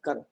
करो।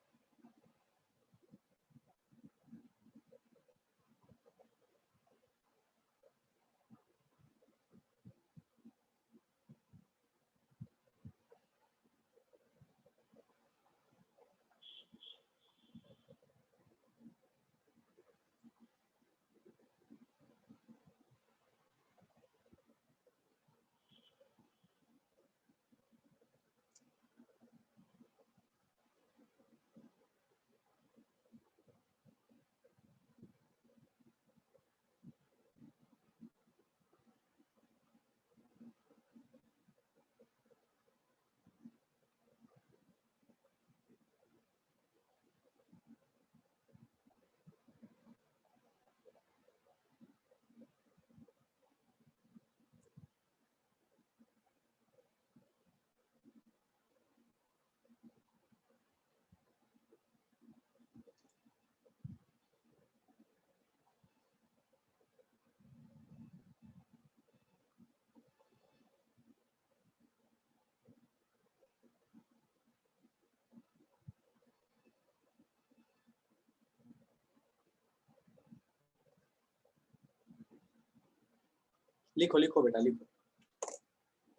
लिखो लिखो बेटा, लिखो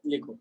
लिखो।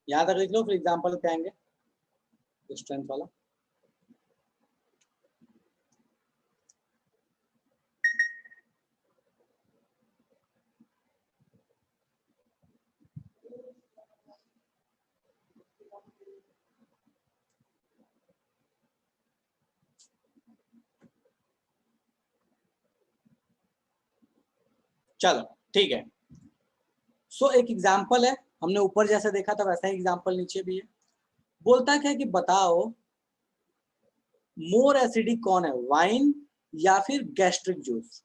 यहाँ तक लिख लो, फिर एग्जाम्पल पे आएंगे स्ट्रेंथ वाला। चलो ठीक है। सो एक एग्जाम्पल है, हमने ऊपर जैसे देखा था वैसा ही एग्जाम्पल नीचे भी है। बोलता क्या है कि बताओ मोर एसिडिक कौन है, वाइन या फिर गैस्ट्रिक जूस।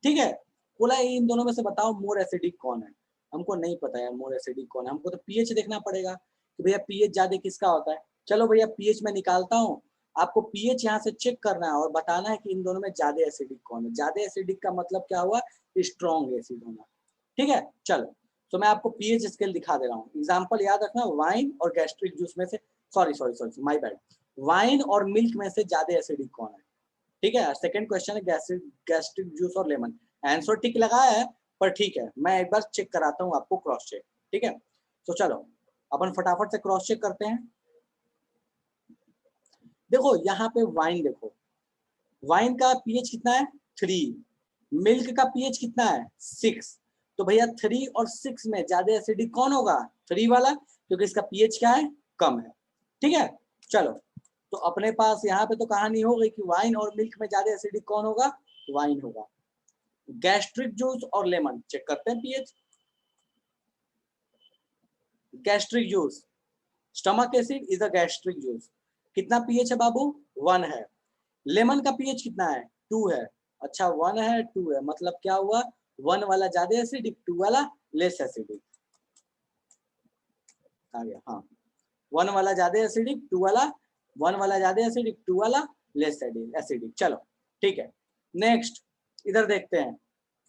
ठीक है, बोला इन दोनों में से बताओ मोर एसिडिक कौन है। हमको नहीं पता यार मोर एसिडिक कौन है, हमको तो पीएच देखना पड़ेगा कि भैया पीएच ज्यादा किसका होता है। चलो भैया पीएच में निकालता हूँ, आपको पीएच यहाँ से चेक करना है और बताना है कि इन दोनों में ज्यादा एसिडिक कौन है। ज्यादा एसिडिक का मतलब क्या हुआ, स्ट्रॉन्ग एसिड होना। ठीक है, चलो तो मैं आपको पीएच स्केल दिखा दे रहा हूँ। एग्जाम्पल याद रखना, वाइन और गैस्ट्रिक जूस में से, सॉरी माय बैड, वाइन और मिल्क में से ज्यादा एसिडिक कौन है। ठीक है, सेकंड क्वेश्चन है गैस्ट्रिक जूस और लेमन। आंसर टिक लगाया है पर ठीक है, मैं एक बार चेक कराता हूँ आपको, क्रॉस चेक। ठीक है, तो चलो अपन फटाफट से क्रॉस चेक करते हैं। देखो यहाँ पे वाइन, देखो वाइन का पीएच कितना है 3, मिल्क का पीएच कितना है 6। तो भैया 3 और 6 में ज्यादा एसिडिक कौन होगा, 3 वाला, क्योंकि इसका पीएच क्या है, कम है। ठीक है, चलो तो अपने पास यहाँ पे तो कहानी हो गई कि वाइन और मिल्क में ज्यादा एसिडिक कौन होगा, वाइन होगा। गैस्ट्रिक जूस और लेमन चेक करते हैं pH. Gastric juice, stomach acid is a gastric juice, कितना पीएच है बाबू, 1 है। लेमन का पीएच कितना है, 2 है। अच्छा 1 है 2 है, मतलब क्या हुआ, 1 वाला ज्यादा एसिडिक, 2 वाला लेस एसिडिक। आ गया, हाँ 1 वाला ज्यादा एसिडिक, 2 वाला, 1 वाला ज्यादा एसिडिक, 2 वाला लेस एसिडिक। चलो ठीक है, नेक्स्ट इधर देखते हैं।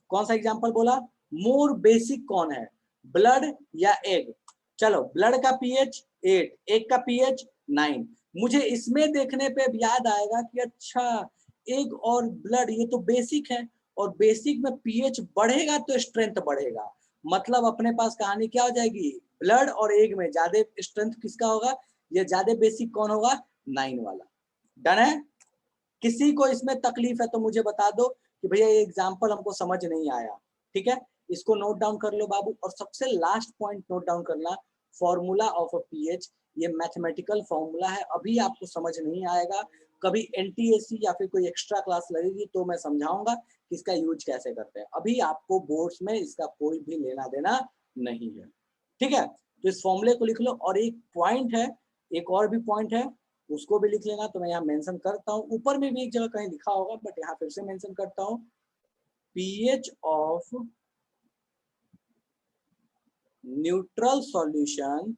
कौन सा एग्जांपल बोला, मोर बेसिक कौन है, ब्लड या एग। चलो ब्लड का पीएच 8, एग का पीएच 9। मुझे इसमें देखने पे याद आएगा कि अच्छा एग और ब्लड ये तो बेसिक है, और बेसिक में पीएच बढ़ेगा तो स्ट्रेंथ बढ़ेगा, मतलब अपने पास कहानी क्या हो जाएगी, ब्लड और एग में ज्यादा स्ट्रेंथ किसका होगा, ये ज्यादा बेसिक कौन होगा, 9 वाला। डन है? किसी को इसमें तकलीफ है तो मुझे बता दो कि भैया ये एग्जाम्पल हमको समझ नहीं आया। ठीक है, इसको नोट डाउन कर लो बाबू। और सबसे लास्ट पॉइंट नोट डाउन करना, फॉर्मूला ऑफ अ पीएच, ये मैथमेटिकल फॉर्मूला है, अभी आपको समझ नहीं आएगा, कभी एनटीएसी या फिर कोई एक्स्ट्रा क्लास लगेगी तो मैं समझाऊंगा कि इसका यूज कैसे करते हैं, अभी आपको बोर्ड्स में इसका कोई भी लेना देना नहीं है। ठीक है, तो इस फॉर्मूले को लिख लो। और एक पॉइंट है, एक और भी पॉइंट है, उसको भी लिख लेना, तो मैं यहाँ मेंशन करता हूँ, ऊपर में भी एक जगह कहीं लिखा होगा बट यहाँ फिर से मेंशन करता हूँ, pH of neutral solution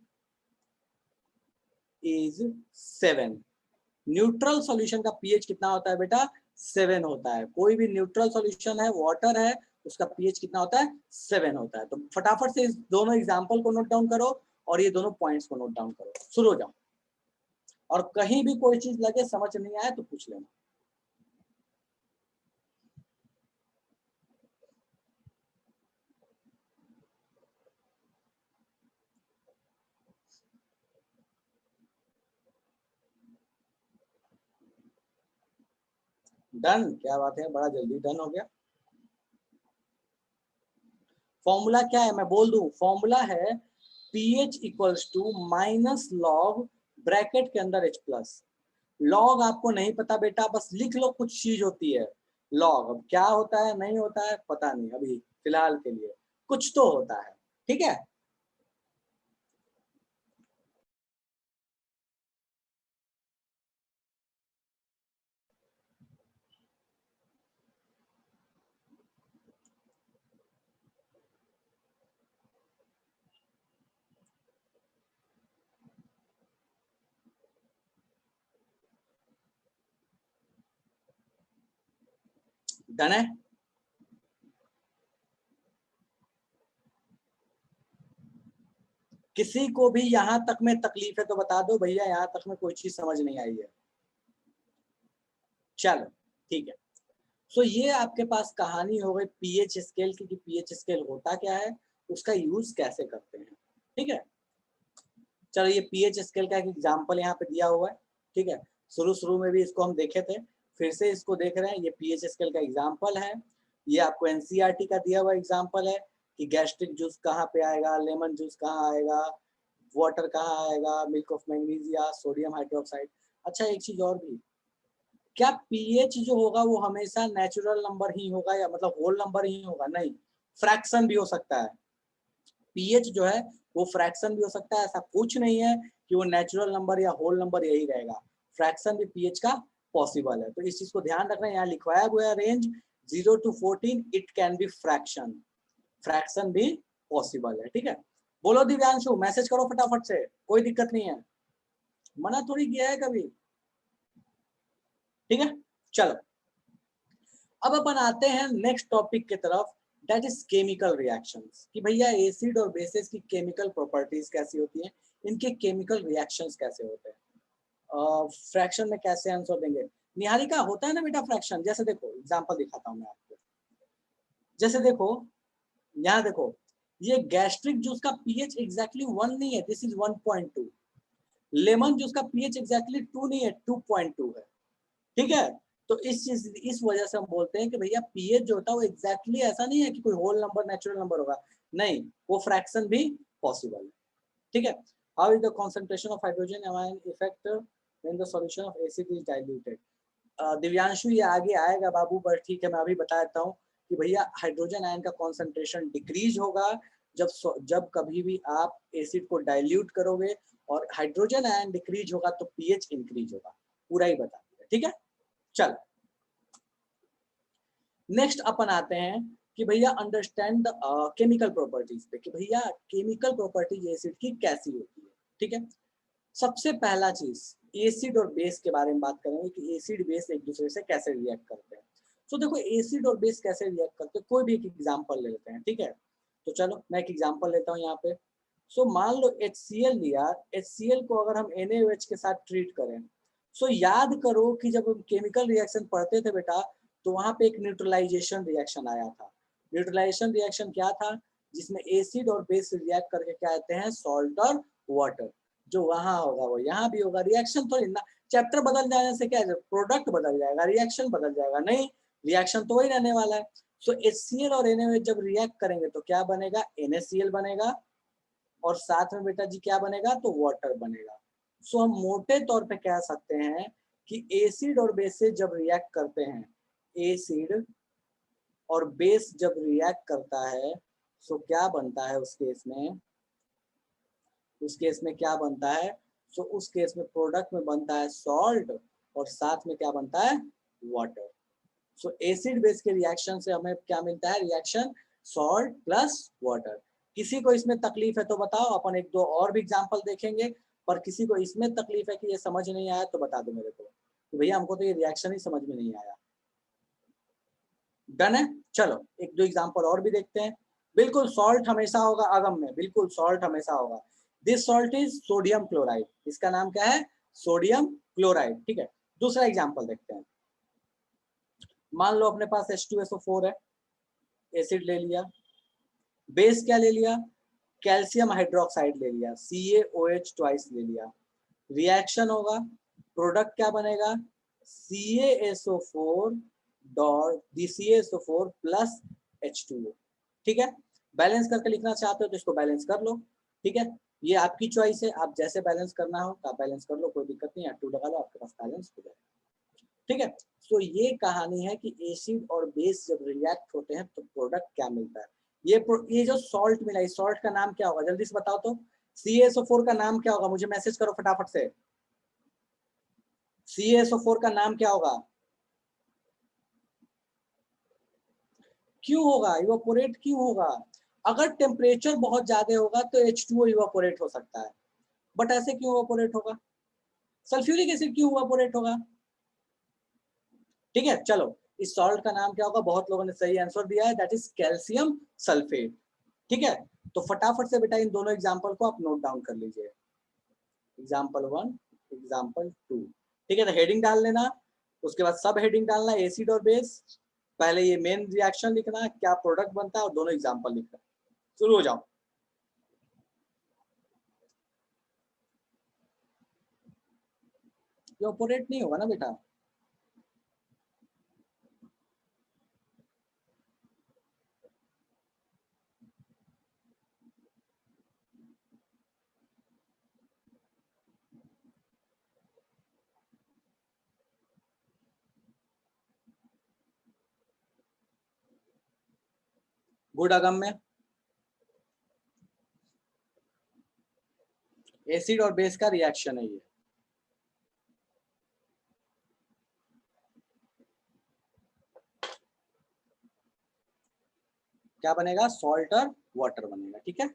is 7। Neutral solution का पीएच कितना होता है बेटा, 7 होता है। कोई भी न्यूट्रल सॉल्यूशन है, वाटर है, उसका पीएच कितना होता है, 7 होता है। तो फटाफट से इस दोनों एग्जाम्पल को नोट डाउन करो और ये दोनों पॉइंट्स को नोट डाउन करो, शुरू हो जाओ। और कहीं भी कोई चीज लगे समझ नहीं आए तो पूछ लेना। डन, क्या बात है, बड़ा जल्दी डन हो गया। फॉर्मूला क्या है मैं बोल दूं, फॉर्मूला है pH equals to minus log, bracket के अंदर एच प्लस। लॉग आपको नहीं पता बेटा, बस लिख लो, कुछ चीज होती है लॉग, अब क्या होता है नहीं होता है पता नहीं, अभी फिलहाल के लिए कुछ तो होता है। ठीक है, डन है। किसी को भी यहां तक में तकलीफ है तो बता दो भैया, यहां तक में कोई चीज समझ नहीं आई है। चलो ठीक है, सो ये आपके पास कहानी हो गई पीएच स्केल की, कि पीएच स्केल होता क्या है, उसका यूज कैसे करते हैं। ठीक है, चलो ये पीएच स्केल का एक एग्जाम्पल यहाँ पे दिया हुआ है। ठीक है, शुरू शुरू में भी इसको हम देखे थे, फिर से इसको देख रहे हैं, ये पीएच स्केल का एग्जाम्पल है। ये आपको एनसीईआरटी का दिया हुआ एग्जाम्पल है कि गैस्ट्रिक जूस कहाँ पे आएगा, लेमन जूस कहाँ आएगा, वाटर कहाँ आएगा, milk of magnesia, sodium hydroxide. अच्छा एक चीज और भी, क्या पीएच जो होगा वो हमेशा नेचुरल नंबर ही होगा, या मतलब होल नंबर ही होगा, नहीं, फ्रैक्शन भी हो सकता है। पीएच जो है वो फ्रैक्शन भी हो सकता है, ऐसा कुछ नहीं है कि वो नेचुरल नंबर या होल नंबर यही रहेगा, फ्रैक्शन भी पीएच का पॉसिबल है। तो इस चीज को ध्यान रखना, यहाँ लिखवाया हुआ है range 0 to 14, it can be fraction, fraction भी पॉसिबल है। ठीक है, बोलो दिव्यांशु, मैसेज करो फटाफट से, कोई दिक्कत नहीं है, मना थोड़ी किया है कभी। ठीक है, चलो अब अपन आते हैं नेक्स्ट टॉपिक की तरफ, दैट इज केमिकल रिएक्शंस, कि भैया एसिड और बेसिस की केमिकल प्रॉपर्टीज कैसी होती हैं, इनके केमिकल रिएक्शंस कैसे होते हैं, फ्रैक्शन में कैसे आंसर देंगे। निहारिका होता है ना बेटा फ्रैक्शन, जैसे देखो एग्जांपल दिखाता हूँ मैं आपको, जैसे देखो यहाँ देखो, ये गैस्ट्रिक जूस का पीएच एग्जैक्टली 1 नहीं है, दिस इज 1.2। लेमन जूस का पीएच एग्जैक्टली 2 नहीं है, 2.2 है। ठीक है, तो इस वजह से हम बोलते हैं कि भैया पीएच जो होता है वो एग्जैक्टली ऐसा नहीं है कि कोई होल नंबर नेचुरल नंबर होगा, नहीं, वो फ्रैक्शन भी पॉसिबल है। ठीक है, how is the concentration of hydrogen ion effect when the solution of acid is diluted. Divyanshu ये आगे आएगा बाबू, बट ठीक है मैं अभी बता देता हूँ कि भैया हाइड्रोजन आयन का कॉन्सेंट्रेशन डिक्रीज होगा जब जब कभी भी आप एसिड को डाइल्यूट करोगे, और हाइड्रोजन आयन डिक्रीज होगा तो पीएच इंक्रीज होगा, पूरा ही बता दिया। ठीक है, चल नेक्स्ट अपन आते हैं कि भैया अंडरस्टैंड द केमिकल प्रॉपर्टीज पे, कि भैया केमिकल प्रॉपर्टीज एसिड की कैसी होती है। ठीक है, सबसे पहला चीज एसिड और बेस के बारे में बात करेंगे कि एसिड बेस एक दूसरे से कैसे रिएक्ट करते हैं। तो देखो एसिड और बेस कैसे रिएक्ट करते हैं, कोई भी एक एग्जांपल ले लेते हैं। ठीक है, तो चलो मैं एक एग्जांपल लेता हूँ यहाँ पे। सो मान लो HCl लिया, HCl को अगर हम NaOH के साथ ट्रीट करें, सो याद करो कि जब हम केमिकल रिएक्शन पढ़ते थे बेटा, तो वहां पे एक न्यूट्रलाइजेशन रिएक्शन आया था। न्यूट्रलाइजेशन रिएक्शन क्या था? जिसमें एसिड और बेस रिएक्ट करके क्या आते हैं? सॉल्ट और वाटर। जो वहां होगा वो यहाँ भी होगा। रिएक्शन तो ना, चैप्टर बदल जाने से क्या है, प्रोडक्ट बदल जाएगा, रिएक्शन बदल जाएगा? नहीं, रिएक्शन तो वही रहने वाला है। सो HCl और NaOH जब रिएक्ट करेंगे तो क्या बनेगा? NaCl बनेगा, और साथ में बेटा जी क्या बनेगा? तो वाटर बनेगा। सो हम मोटे तौर पे कह सकते हैं कि एसिड और बेस से जब रिएक्ट करते हैं, एसिड और बेस जब रिएक्ट करता है, सो क्या बनता है उस केस में? उस केस में क्या बनता है? सो उस केस में प्रोडक्ट में बनता है सॉल्ट, और साथ में क्या बनता है? वाटर। सो एसिड बेस के रिएक्शन से हमें क्या मिलता है? Reaction salt plus water. किसी को इसमें तकलीफ है तो बताओ, अपन एक दो और भी एग्जांपल देखेंगे। पर किसी को इसमें तकलीफ है कि ये समझ नहीं आया तो बता दो मेरे को कि भैया हमको तो ये रिएक्शन ही समझ में नहीं आया। डन है? चलो एक दो एग्जांपल और भी देखते हैं। बिल्कुल सॉल्ट हमेशा होगा आगम में, बिल्कुल सॉल्ट हमेशा होगा। This salt is sodium chloride. इसका नाम क्या है? Sodium chloride. ठीक है, दूसरा एग्जांपल देखते हैं। मान लो अपने पास H2SO4 है, एसिड ले लिया, बेस क्या ले लिया? कैल्शियम हाइड्रोक्साइड ले लिया, CaOH ट्वाइस ले लिया। रिएक्शन होगा, प्रोडक्ट क्या बनेगा? CaSO4 dot DCaSO4 plus H2O। ठीक है, बैलेंस करके लिखना चाहते हो तो इसको बैलेंस कर लो। ठीक है, ये आपकी चॉइस है, आप जैसे बैलेंस करना हो तो आप बैलेंस कर लो, कोई दिक्कत नहीं है। 2 लगा लो, आपके पास बैलेंस हो जाएगा। ठीक है, तो ये कहानी है कि एसिड और बेस जब रिएक्ट होते हैं तो प्रोडक्ट क्या मिलता है। ये जो सॉल्ट मिला, इस सॉल्ट का नाम क्या होगा? जल्दी से बताओ तो। CaSO4 का नाम क्या होगा? मुझे मैसेज करो फटाफट से। CaSO4 का नाम क्या होगा? क्यों होगा? इवापोरेट क्यों होगा? अगर टेम्परेचर बहुत ज्यादा होगा तो H2O इवापोरेट हो सकता है, बट ऐसे क्यों इवापोरेट होगा? सल्फ्यूरिक एसिड क्यों इवापोरेट होगा? ठीक है, चलो इस सॉल्ट का नाम क्या होगा? बहुत लोगों ने सही आंसर दिया है, दैट इज कैल्शियम सल्फेट। ठीक है, तो फटाफट से बेटा इन दोनों एग्जाम्पल को आप नोट डाउन कर लीजिए। Example 1, example 2। ठीक है, तो हेडिंग डाल लेना, उसके बाद सब हेडिंग डालना, एसिड और बेस। पहले ये मेन रिएक्शन लिखना, क्या प्रोडक्ट बनता है, और दोनों एग्जाम्पल लिखना। शुरू हो जाओ। इवापोरेट नहीं होगा ना बेटा? गुड अगम में एसिड और बेस का रिएक्शन है ये। क्या बनेगा? सॉल्ट और वाटर बनेगा। ठीक है,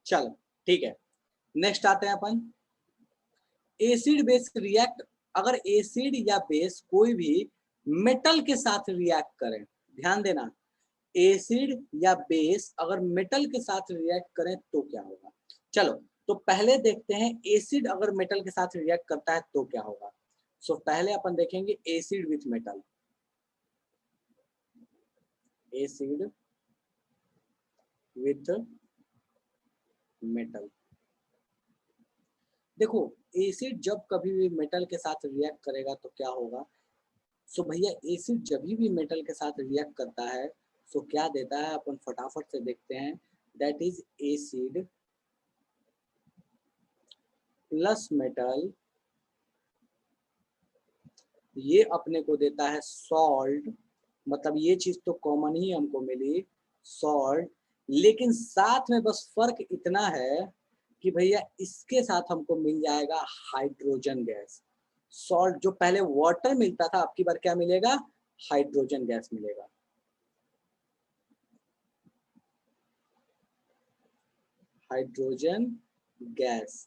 चलो ठीक है, नेक्स्ट आते हैं अपन। एसिड बेस रिएक्ट, अगर एसिड या बेस कोई भी मेटल के साथ रिएक्ट करें, ध्यान देना, एसिड या बेस अगर मेटल के साथ रिएक्ट करें तो क्या होगा। चलो तो पहले देखते हैं एसिड अगर मेटल के साथ रिएक्ट करता है तो क्या होगा। सो पहले अपन देखेंगे acid with metal. Acid with metal, देखो एसिड जब कभी भी मेटल के साथ रिएक्ट करेगा तो क्या होगा। सो भैया एसिड जब भी मेटल के साथ रिएक्ट करता है सो क्या देता है, अपन फटाफट से देखते हैं। That is acid plus metal, ये अपने को देता है सॉल्ट। मतलब ये चीज तो कॉमन ही हमको मिली, सॉल्ट। लेकिन साथ में बस फर्क इतना है कि भैया इसके साथ हमको मिल जाएगा हाइड्रोजन गैस। सॉल्ट जो पहले वाटर मिलता था, आपकी बार क्या मिलेगा? हाइड्रोजन गैस मिलेगा। Hydrogen gas.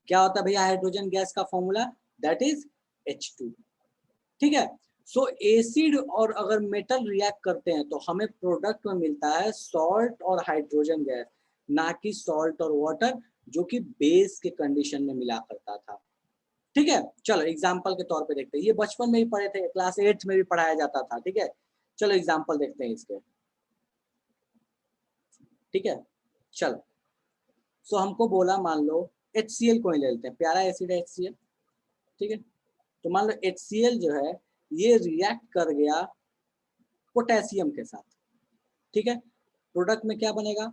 क्या होता है भैया हाइड्रोजन गैस का फॉर्मूला? That is H2। ठीक है। सो एसिड और अगर मेटल रिएक्ट करते हैं तो हमें प्रोडक्ट में मिलता है सॉल्ट और हाइड्रोजन गैस, ना कि सॉल्ट और वाटर जो कि बेस के कंडीशन में मिला करता था। ठीक है, चलो एग्जाम्पल के तौर पे देखते हैं। ये बचपन में ही पढ़े थे, क्लास 8 में भी पढ़ाया जाता था। ठीक है, चलो एग्जाम्पल देखते हैं इसके। ठीक है, चलो सो हमको बोला, मान लो HCl को ही ले लेते हैं, प्यारा एसिड है HCl। ठीक है, तो मान लो HCl जो है ये रिएक्ट कर गया पोटेशियम के साथ। ठीक है, प्रोडक्ट में क्या बनेगा?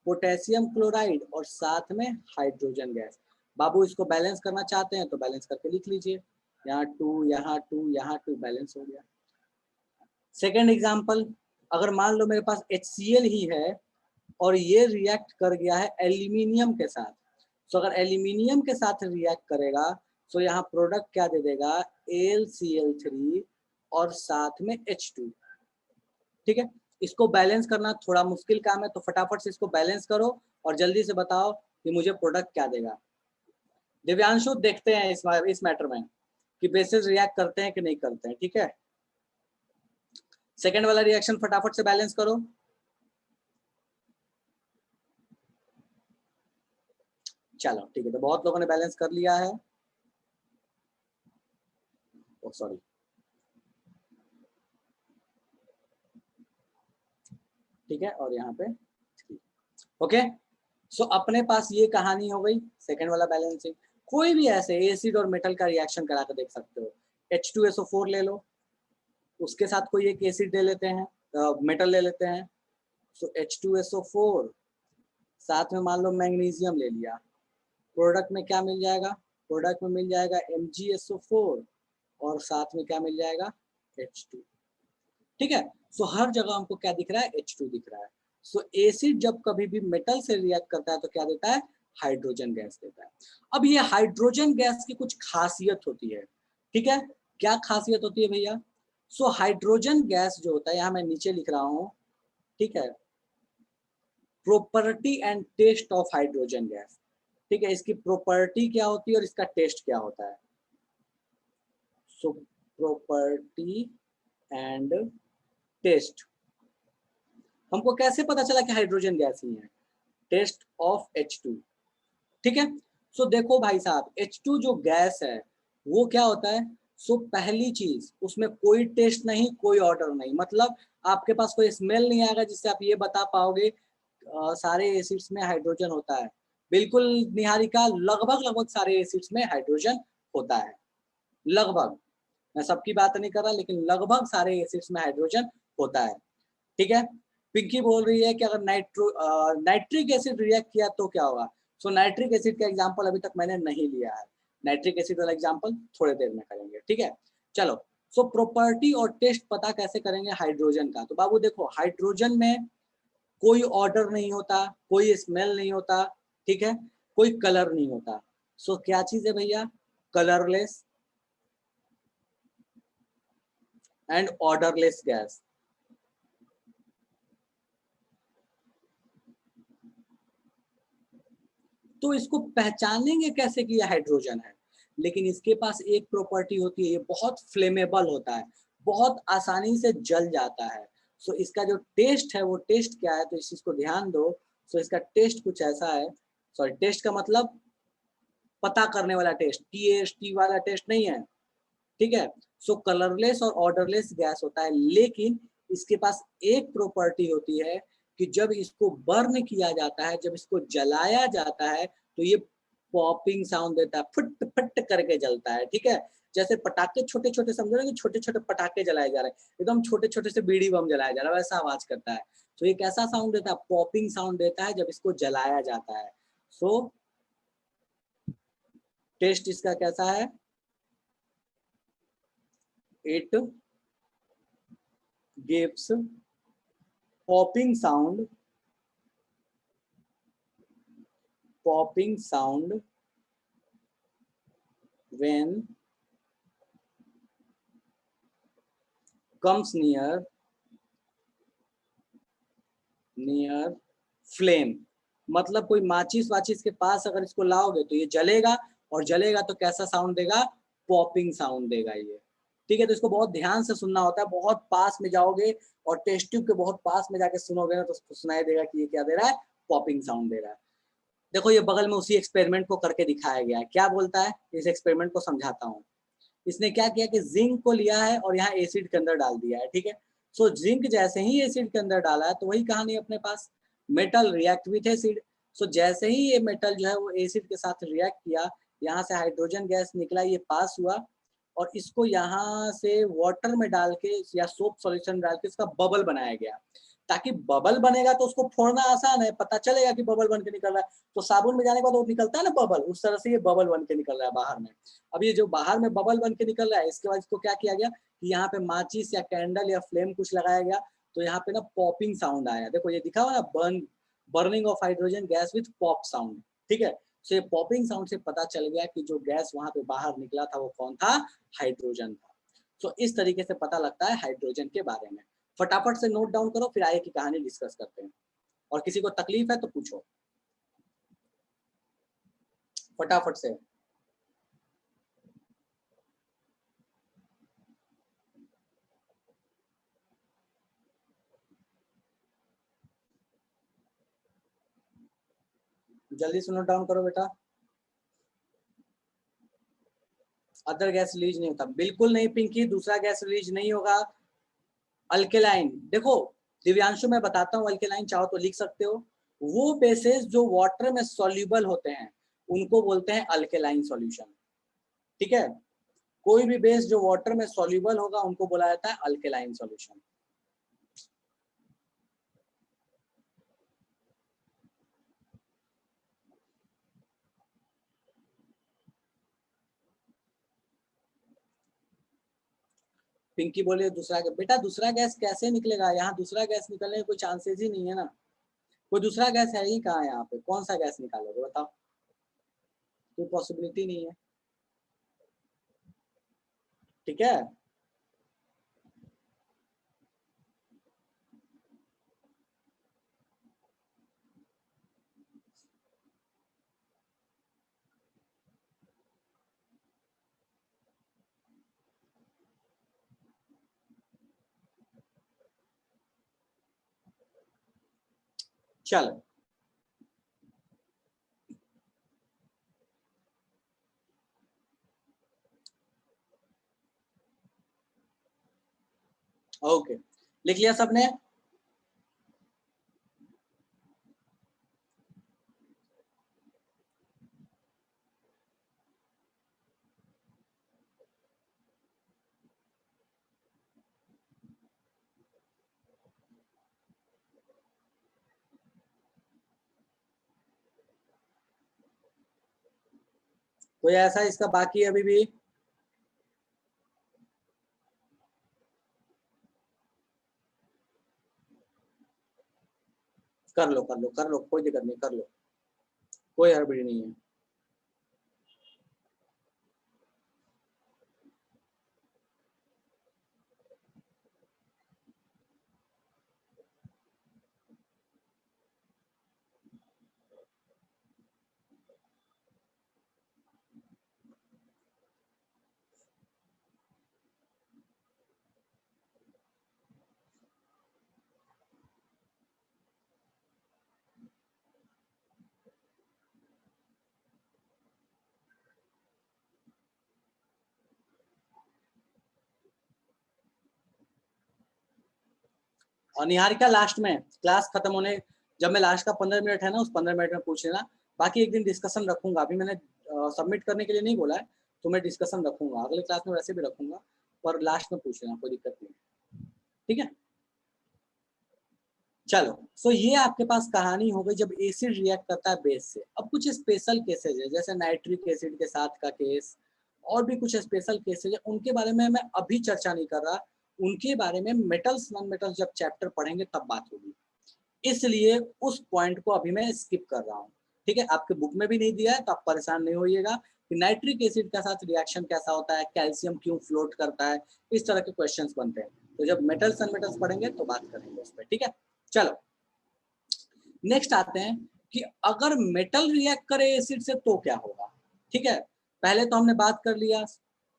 पोटेशियम क्लोराइड और साथ में हाइड्रोजन गैस। बाबू इसको बैलेंस करना चाहते हैं तो बैलेंस करके लिख लीजिए, यहाँ 2 यहाँ 2 यहाँ 2, बैलेंस हो गया। सेकेंड एग्जाम्पल, अगर मान लो मेरे पास HCl ही है और ये रिएक्ट कर गया है एल्यूमिनियम के साथ। तो अगर एल्यूमिनियम के साथ रिएक्ट करेगा तो यहाँ प्रोडक्ट क्या दे देगा? AlCl3 और साथ में H2। ठीक है, इसको बैलेंस करना थोड़ा मुश्किल काम है, तो फटाफट से इसको बैलेंस करो और जल्दी से बताओ कि मुझे प्रोडक्ट क्या देगा। दिव्यांशु, देखते हैं इस मैटर में कि बेसिस रिएक्ट करते हैं कि नहीं करते हैं। ठीक है, सेकेंड वाला रिएक्शन फटाफट से बैलेंस करो। चलो ठीक है, तो बहुत लोगों ने बैलेंस कर लिया है। ओ सॉरी, ठीक है, और यहाँ पे ओके। सो अपने पास ये कहानी हो गई सेकेंड वाला बैलेंसिंग। कोई भी ऐसे एसिड और मेटल का रिएक्शन करा कर देख सकते हो। H2SO4 ले लो, उसके साथ कोई एक एसिड ले लेते हैं, मेटल ले लेते हैं। सो H2SO4 साथ में मान लो मैग्नीशियम ले लिया, प्रोडक्ट में क्या मिल जाएगा? प्रोडक्ट में मिल जाएगा MgSO4 और साथ में क्या मिल जाएगा? H2। ठीक है, सो हर जगह हमको क्या दिख रहा है? H2 दिख रहा है। सो एसिड जब कभी भी मेटल से रिएक्ट करता है तो क्या देता है? हाइड्रोजन गैस देता है। अब ये हाइड्रोजन गैस की कुछ खासियत होती है। ठीक है, क्या खासियत होती है भैया? सो हाइड्रोजन गैस जो होता है, यहाँ मैं नीचे लिख रहा हूँ। ठीक है, property and test of hydrogen gas. ठीक है, इसकी प्रॉपर्टी क्या होती है और इसका टेस्ट क्या होता है? सो प्रॉपर्टी एंड टेस्ट, हमको कैसे पता चला कि हाइड्रोजन गैस ही है? Test of H2। ठीक है, सो देखो भाई साहब, H2 जो गैस है वो क्या होता है? सो पहली चीज, उसमें कोई टेस्ट नहीं, कोई ऑर्डर नहीं, मतलब आपके पास कोई स्मेल नहीं आएगा जिससे आप ये बता पाओगे सारे एसिड्स में हाइड्रोजन होता है। बिल्कुल निहारिका, लगभग लगभग सारे एसिड्स में हाइड्रोजन होता है, लगभग। मैं सबकी बात नहीं कर रहा, लेकिन लगभग सारे एसिड्स में हाइड्रोजन होता है। ठीक है, पिंकी बोल रही है कि अगर नाइट्रिक एसिड रिएक्ट किया तो क्या होगा? सो नाइट्रिक एसिड का एग्जांपल अभी तक मैंने नहीं लिया है, नाइट्रिक एसिड वाला एग्जांपल थोड़ी देर में करेंगे। ठीक है, चलो सो प्रॉपर्टी और टेस्ट पता कैसे करेंगे हाइड्रोजन का? तो बाबू देखो, हाइड्रोजन में कोई ऑर्डर नहीं होता, कोई स्मेल नहीं होता, ठीक है, कोई कलर नहीं होता। सो क्या चीज है भैया? Colourless and odourless gas. तो इसको पहचानेंगे कैसे कि ये हाइड्रोजन है? लेकिन इसके पास एक प्रॉपर्टी होती है, ये बहुत फ्लेमेबल होता है, बहुत आसानी से जल जाता है। सो इसका जो टेस्ट है वो टेस्ट क्या है? तो इस चीज को ध्यान दो। सो इसका टेस्ट कुछ ऐसा है, सॉरी टेस्ट का मतलब पता करने वाला टेस्ट, TAST वाला टेस्ट नहीं है। ठीक है, सो कलरलेस और ऑर्डरलेस गैस होता है, लेकिन इसके पास एक प्रॉपर्टी होती है कि जब इसको बर्न किया जाता है, जब इसको जलाया जाता है तो ये पॉपिंग साउंड देता है, फट फट करके जलता है। ठीक है, जैसे पटाखे छोटे छोटे, समझो ना कि छोटे छोटे पटाखे जलाए जा रहे हैं, एकदम छोटे छोटे से बीड़ी बम जलाया जा रहा है, वैसा आवाज करता है। तो ये कैसा साउंड देता है? पॉपिंग साउंड देता है जब इसको जलाया जाता है। सो टेस्ट इसका कैसा है? It gives popping sound, popping sound when comes near flame। मतलब कोई माचिस वाचिस के पास अगर इसको लाओगे तो ये जलेगा, और जलेगा तो कैसा साउंड देगा, पॉपिंग साउंड देगा ये। ठीक है, तो इसको बहुत ध्यान से सुनना होता है, बहुत पास में जाओगे और टेस्ट ट्यूब के बहुत पास में जाके सुनोगे ना तो उसको सुनाई देगा कि ये क्या दे रहा है, पॉपिंग साउंड दे रहा है। देखो ये बगल में उसी एक्सपेरिमेंट को करके दिखाया गया है, क्या बोलता है, इस एक्सपेरिमेंट को समझाता हूँ। इसने क्या किया कि जिंक को लिया है और यहाँ एसिड के अंदर डाल दिया है, ठीक है। सो जिंक जैसे ही एसिड के अंदर डाला है तो वही कहानी अपने पास, मेटल रिएक्ट विथ एसिड। सो जैसे ही ये मेटल जो है वो एसिड के साथ रिएक्ट किया, यहाँ से हाइड्रोजन गैस निकला, ये पास हुआ, और इसको यहाँ से वाटर में डाल के या सोप सॉल्यूशन डाल के इसका बबल बनाया गया, ताकि बबल बनेगा तो उसको फोड़ना आसान है, पता चलेगा कि बबल बन के निकल रहा है। तो साबुन में जाने के बाद वो निकलता है ना बबल, उस तरह से ये बबल बन के निकल रहा है बाहर में। अब ये जो बाहर में बबल बन के निकल रहा है, इसके बाद इसको क्या किया गया कि यहाँ पे माचिस या कैंडल या फ्लेम कुछ लगाया गया, तो यहाँ पे ना पॉपिंग साउंड आया। देखो ये दिखा हुआ ना, burning of hydrogen gas with pop sound, ठीक है। तो ये पॉपिंग साउंड से पता चल गया कि जो गैस वहां पे बाहर निकला था वो कौन था, हाइड्रोजन था। तो इस तरीके से पता लगता है हाइड्रोजन के बारे में। फटाफट से नोट डाउन करो, फिर आगे की कहानी डिस्कस करते हैं, और किसी को तकलीफ है तो पूछो फटाफट से। जल्दी से नोट डाउन करो बेटा। अदर गैस रिलीज नहीं होता, बिल्कुल नहीं पिंकी, दूसरा गैस रिलीज नहीं होगा। अल्केलाइन, देखो दिव्यांशु मैं बताता हूँ, अल्केलाइन चाहो तो लिख सकते हो। वो बेसेस जो वाटर में सॉल्यूबल होते हैं उनको बोलते हैं अल्केलाइन सॉल्यूशन, ठीक है। कोई भी बेस जो वाटर में सॉल्यूबल होगा उनको बोला जाता है अल्केलाइन सॉल्यूशन। पिंकी बोले दूसरा गैस, बेटा दूसरा गैस कैसे निकलेगा, यहाँ दूसरा गैस निकलने के कोई चांसेस ही नहीं है ना, कोई दूसरा गैस है ही कहाँ यहाँ पे, कौन सा गैस निकालोगे बताओ, कोई पॉसिबिलिटी नहीं है, ठीक है। चलो ओके, लिख लिया सबने। कोई ऐसा इसका बाकी अभी भी, कर लो कर लो कर लो, कोई दिक्कत नहीं, कर लो, कोई हड़बड़ी नहीं है। और निहारिका लास्ट में क्लास खत्म होने, जब मैं लास्ट का 15 मिनट है ना, उस 15 मिनट में पूछ लेना। बाकी एक दिन डिस्कशन रखूंगा, अभी मैंने सबमिट करने के लिए नहीं बोला है, तो मैं डिस्कशन रखूंगा अगले क्लास में, वैसे भी रखूंगा, पर लास्ट में पूछ लेना, कोई दिक्कत नहीं, ठीक है। चलो, सो ये आपके पास कहानी हो गई जब एसिड रिएक्ट करता है बेस से। अब कुछ स्पेशल केसेज है, जैसे नाइट्रिक एसिड के साथ का केस, और भी कुछ स्पेशल केसेज है, उनके बारे में मैं अभी चर्चा नहीं कर रहा, उनके बारे में मेटल्स नॉन मेटल्स जब चैप्टर पढ़ेंगे तब बात होगी, इसलिए उस पॉइंट को अभी मैं स्किप कर रहा हूँ, ठीक है। आपके बुक में भी नहीं दिया है तो आप परेशान नहीं होइएगा कि नाइट्रिक एसिड के साथ रिएक्शन कैसा होता है, कैल्शियम क्यों फ्लोट करता है, इस तरह के क्वेश्चंस बनते हैं। तो जब मेटल्स नॉन मेटल्स पढ़ेंगे तो बात करेंगे उस पर, ठीक है। चलो नेक्स्ट आते हैं कि अगर मेटल रिएक्ट करे एसिड से तो क्या होगा। ठीक है, पहले तो हमने बात कर लिया,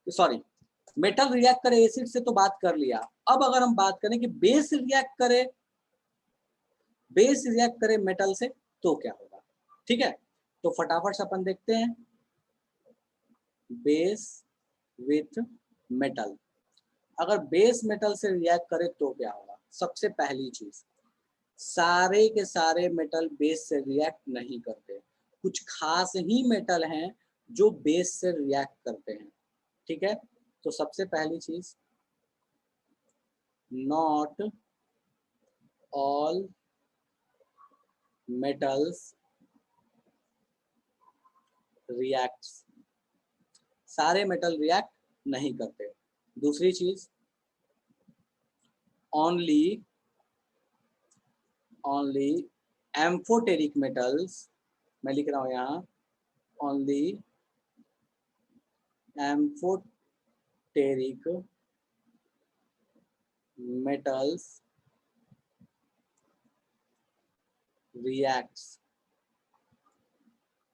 सॉरी, मेटल रिएक्ट करे एसिड से तो बात कर लिया। अब अगर हम बात करें कि बेस रिएक्ट करे मेटल से तो क्या होगा। ठीक है, तो फटाफट से अपन देखते हैं बेस विथ मेटल। अगर बेस मेटल से रिएक्ट करे तो क्या होगा। सबसे पहली चीज, सारे के सारे मेटल बेस से रिएक्ट नहीं करते, कुछ खास ही मेटल हैं जो बेस से रिएक्ट करते हैं। ठीक है, तो सबसे पहली चीज, नॉट ऑल मेटल्स रिएक्ट्स, सारे मेटल रिएक्ट नहीं करते। दूसरी चीज, ओनली एम्फोटेरिक मेटल्स, मैं लिख रहा हूं यहाँ, ओनली एम्फोटेरिक मेटल्स रिएक्ट्स।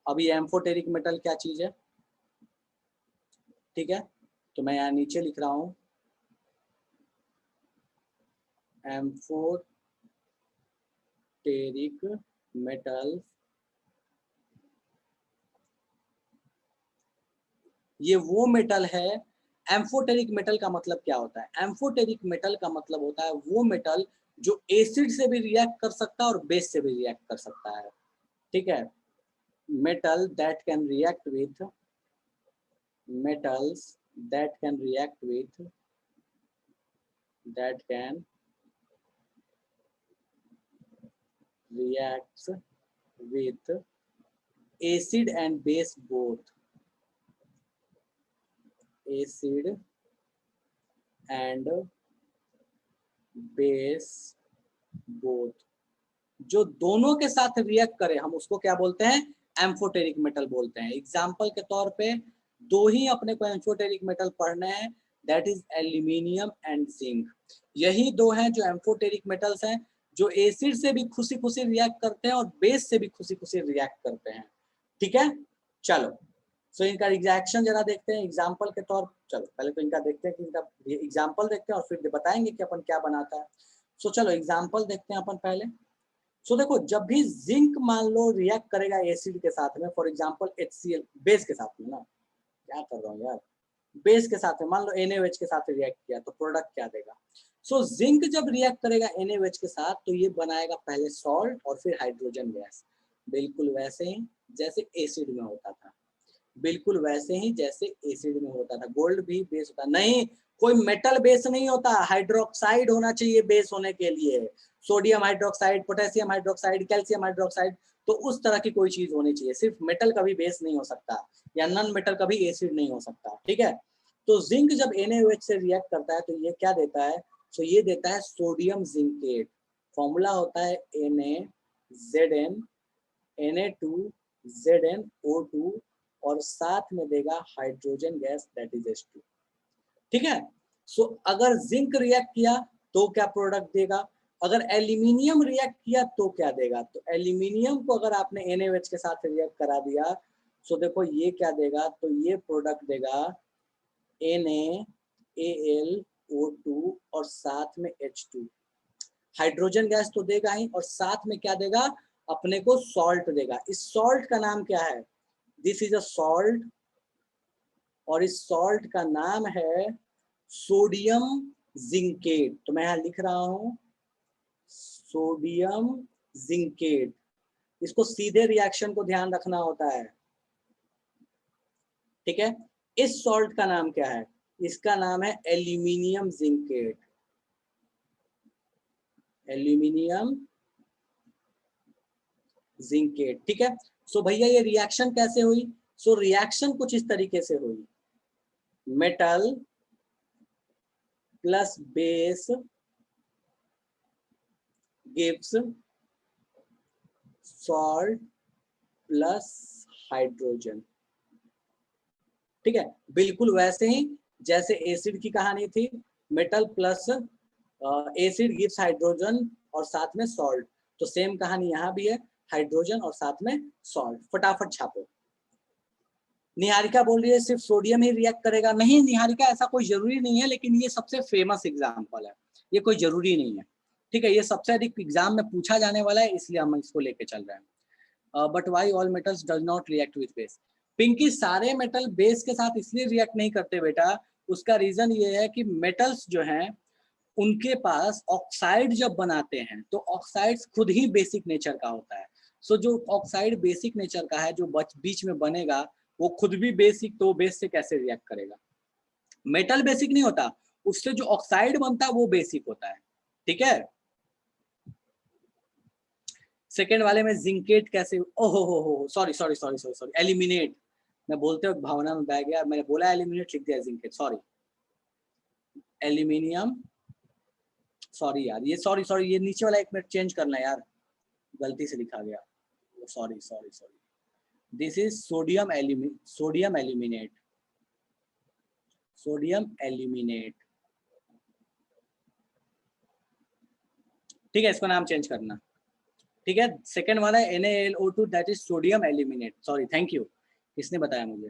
अब ये एम्फोटेरिक मेटल क्या चीज है, ठीक है, तो मैं यहाँ नीचे लिख रहा हूं एम्फोटेरिक मेटल, ये वो मेटल है। एम्फोटेरिक मेटल का मतलब क्या होता है, एम्फोटेरिक मेटल का मतलब होता है वो मेटल जो एसिड से भी रिएक्ट कर सकता है और बेस से भी रिएक्ट कर सकता है। ठीक है, metal that can react with metals that can react with that can reacts with acid and base both, acid and base both, जो दोनों के साथ रिएक्ट करे हम उसको क्या बोलते हैं, एम्फोटेरिक मेटल बोलते हैं। एग्जाम्पल के तौर पे दो ही अपने को एम्फोटेरिक मेटल पढ़ने हैं, that is aluminium and zinc. यही दो हैं जो एम्फोटेरिक मेटल्स हैं, जो एसिड से भी खुशी खुशी रिएक्ट करते हैं और बेस से भी खुशी खुशी रिएक्ट करते हैं। ठीक है, चलो सो इनका रिएक्शन जरा देखते हैं एग्जाम्पल के तौर। चलो पहले तो इनका देखते हैं कि इनका एग्जाम्पल देखते हैं और फिर बताएंगे कि अपन क्या बनाता है। सो चलो एग्जाम्पल देखते हैं अपन पहले। सो देखो, जब भी जिंक मान लो रिएक्ट करेगा एसिड के साथ में, फॉर एग्जांपल HCl बेस के साथ में, ना क्या कर रहा हूँ यार, बेस के साथ में मान लो NaOH के साथ रिएक्ट किया तो प्रोडक्ट क्या देगा। सो जिंक जब रिएक्ट करेगा NaOH के साथ तो ये बनाएगा पहले सॉल्ट और फिर हाइड्रोजन गैस, बिल्कुल वैसे ही जैसे एसिड में होता था, बिल्कुल वैसे ही जैसे एसिड में होता था। गोल्ड भी बेस होता नहीं, कोई मेटल बेस नहीं होता, हाइड्रोक्साइड होना चाहिए बेस होने के लिए, sodium hydroxide, potassium hydroxide, calcium hydroxide, तो उस तरह की कोई चीज होनी चाहिए। सिर्फ मेटल कभी बेस नहीं हो सकता या नॉन मेटल कभी एसिड नहीं हो सकता। ठीक है, तो जिंक जब NaOH से रिएक्ट करता है तो ये क्या देता है, तो ये देता है सोडियम जिंकेट। फॉर्मूला होता है NaZn Na2ZnO2 और साथ में देगा hydrogen gas that is H2। ठीक है, सो अगर जिंक रिएक्ट किया तो क्या प्रोडक्ट देगा, अगर एल्यूमिनियम रिएक्ट किया तो क्या देगा। तो एल्यूमिनियम को अगर आपने NaOH के साथ रिएक्ट करा दिया, सो देखो ये क्या देगा, तो ये प्रोडक्ट देगा NaAlO2 और साथ में H2, हाइड्रोजन गैस तो देगा ही और साथ में क्या देगा, अपने को सॉल्ट देगा। इस सॉल्ट का नाम क्या है, दिस इज अ सॉल्ट, और इस सॉल्ट का नाम है सोडियम जिंकेट। तो मैं यहाँ लिख रहा हूं सोडियम जिंकेट, इसको सीधे रिएक्शन को ध्यान रखना होता है। ठीक है, इस सॉल्ट का नाम क्या है, इसका नाम है एल्यूमिनियम जिंकेट, एल्यूमिनियम जिंकेट। ठीक है, सो भैया ये रिएक्शन कैसे हुई, सो रिएक्शन कुछ इस तरीके से हुई, metal plus base gives salt plus hydrogen. ठीक है, बिल्कुल वैसे ही जैसे एसिड की कहानी थी, metal plus acid gives hydrogen और साथ में सॉल्ट, तो सेम कहानी यहाँ भी है। हाइड्रोजन और साथ में सॉल्ट। फटाफट छापो। निहारिका बोल रही है सिर्फ सोडियम ही रिएक्ट करेगा। नहीं निहारिका, ऐसा कोई जरूरी नहीं है, लेकिन ये सबसे फेमस एग्जाम्पल है, ये कोई जरूरी नहीं है। ठीक है, ये सबसे अधिक एग्जाम में पूछा जाने वाला है, इसलिए हम इसको लेके चल रहे हैं। But why all metals does not react with base? Pinky, सारे मेटल बेस के साथ इसलिए रिएक्ट नहीं करते बेटा, उसका रीजन ये है कि मेटल्स जो हैं उनके पास ऑक्साइड जब बनाते हैं तो ऑक्साइड्स खुद ही बेसिक नेचर का होता है। सो जो ऑक्साइड बेसिक नेचर का है, जो बीच में बनेगा वो खुद भी बेसिक, तो बेस से कैसे रिएक्ट करेगा? मेटल बेसिक नहीं होता, उससे जो ऑक्साइड बनता है वो बेसिक होता है। ठीक है, सेकेंड वाले में जिंकेट कैसे, ओहो हो sorry sorry sorry sorry sorry, eliminate, मैं बोलते वक्त भावना में बह गया, मैंने बोला एलिमिनेट लिख दिया जिंकेट, सॉरी। एल्यूमिनियम, सॉरी यार, ये सॉरी सॉरी, ये नीचे वाला एक मिनट चेंज करना है यार, गलती से लिखा गया, sorry sorry sorry. This is sodium aluminate, sodium aluminate. ठीक है, इसको नाम चेंज करना। ठीक है, सेकंड वाला है NaLO2, that is sodium aluminate. Sorry, thank you. किसने बताया मुझे?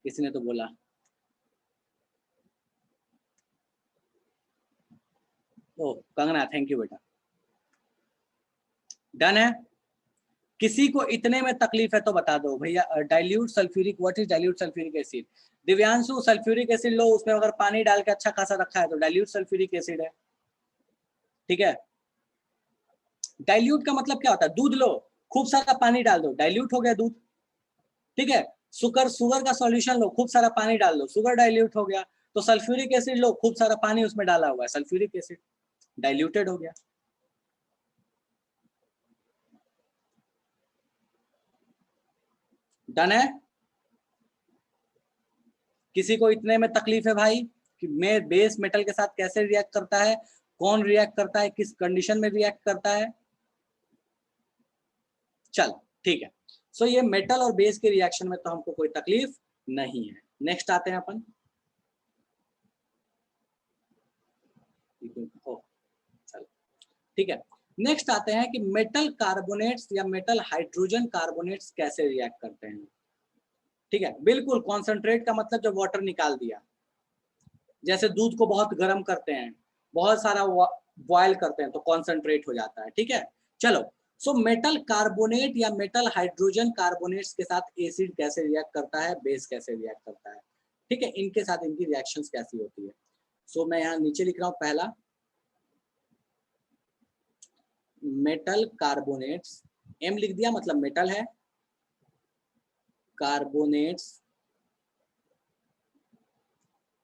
किसी ने तो बोला। ओ कंगना, थैंक यू बेटा। डन है। किसी को इतने में तकलीफ है तो बता दो भैया। Dilute sulphuric, what is dilute sulphuric acid? Divyanshu, sulphuric acid लो, उसमें अगर पानी डाल के अच्छा खासा रखा है तो डाइल्यूट सल्फ्यूरिक एसिड है। ठीक है, डाइल्यूट का मतलब क्या होता है? दूध लो, खूब सारा पानी डाल दो, डाइल्यूट हो गया दूध। ठीक है, शुगर का सॉल्यूशन लो, खूब सारा पानी डाल दो, शुगर डाइल्यूट हो गया। तो सल्फ्यूरिक एसिड लो, खूब सारा पानी उसमें डाला हुआ है, सल्फ्यूरिक एसिड डाइल्यूटेड हो गया। डन है। किसी को इतने में तकलीफ है भाई कि मैं बेस मेटल के साथ कैसे रिएक्ट करता है, कौन रिएक्ट करता है, किस कंडीशन में रिएक्ट करता है? चल ठीक है, सो ये मेटल और बेस के रिएक्शन में तो हमको कोई तकलीफ नहीं है। नेक्स्ट आते हैं अपन, चल ठीक है, नेक्स्ट आते हैं कि मेटल कार्बोनेट्स या मेटल हाइड्रोजन कार्बोनेट्स कैसे रिएक्ट करते हैं। ठीक है, बिल्कुल कॉन्सेंट्रेट का मतलब जब वाटर निकाल दिया, जैसे दूध को बहुत गर्म करते हैं, बहुत सारा बॉयल करते हैं तो कॉन्सेंट्रेट हो जाता है। ठीक है, चलो, सो मेटल कार्बोनेट या मेटल हाइड्रोजन कार्बोनेट्स के साथ एसिड कैसे रिएक्ट करता है, बेस कैसे रिएक्ट करता है। ठीक है, इनके साथ इनकी रिएक्शंस कैसी होती है। सो मैं यहाँ नीचे लिख रहा हूँ, पहला मेटल कार्बोनेट्स, एम लिख दिया मतलब मेटल है, कार्बोनेट्स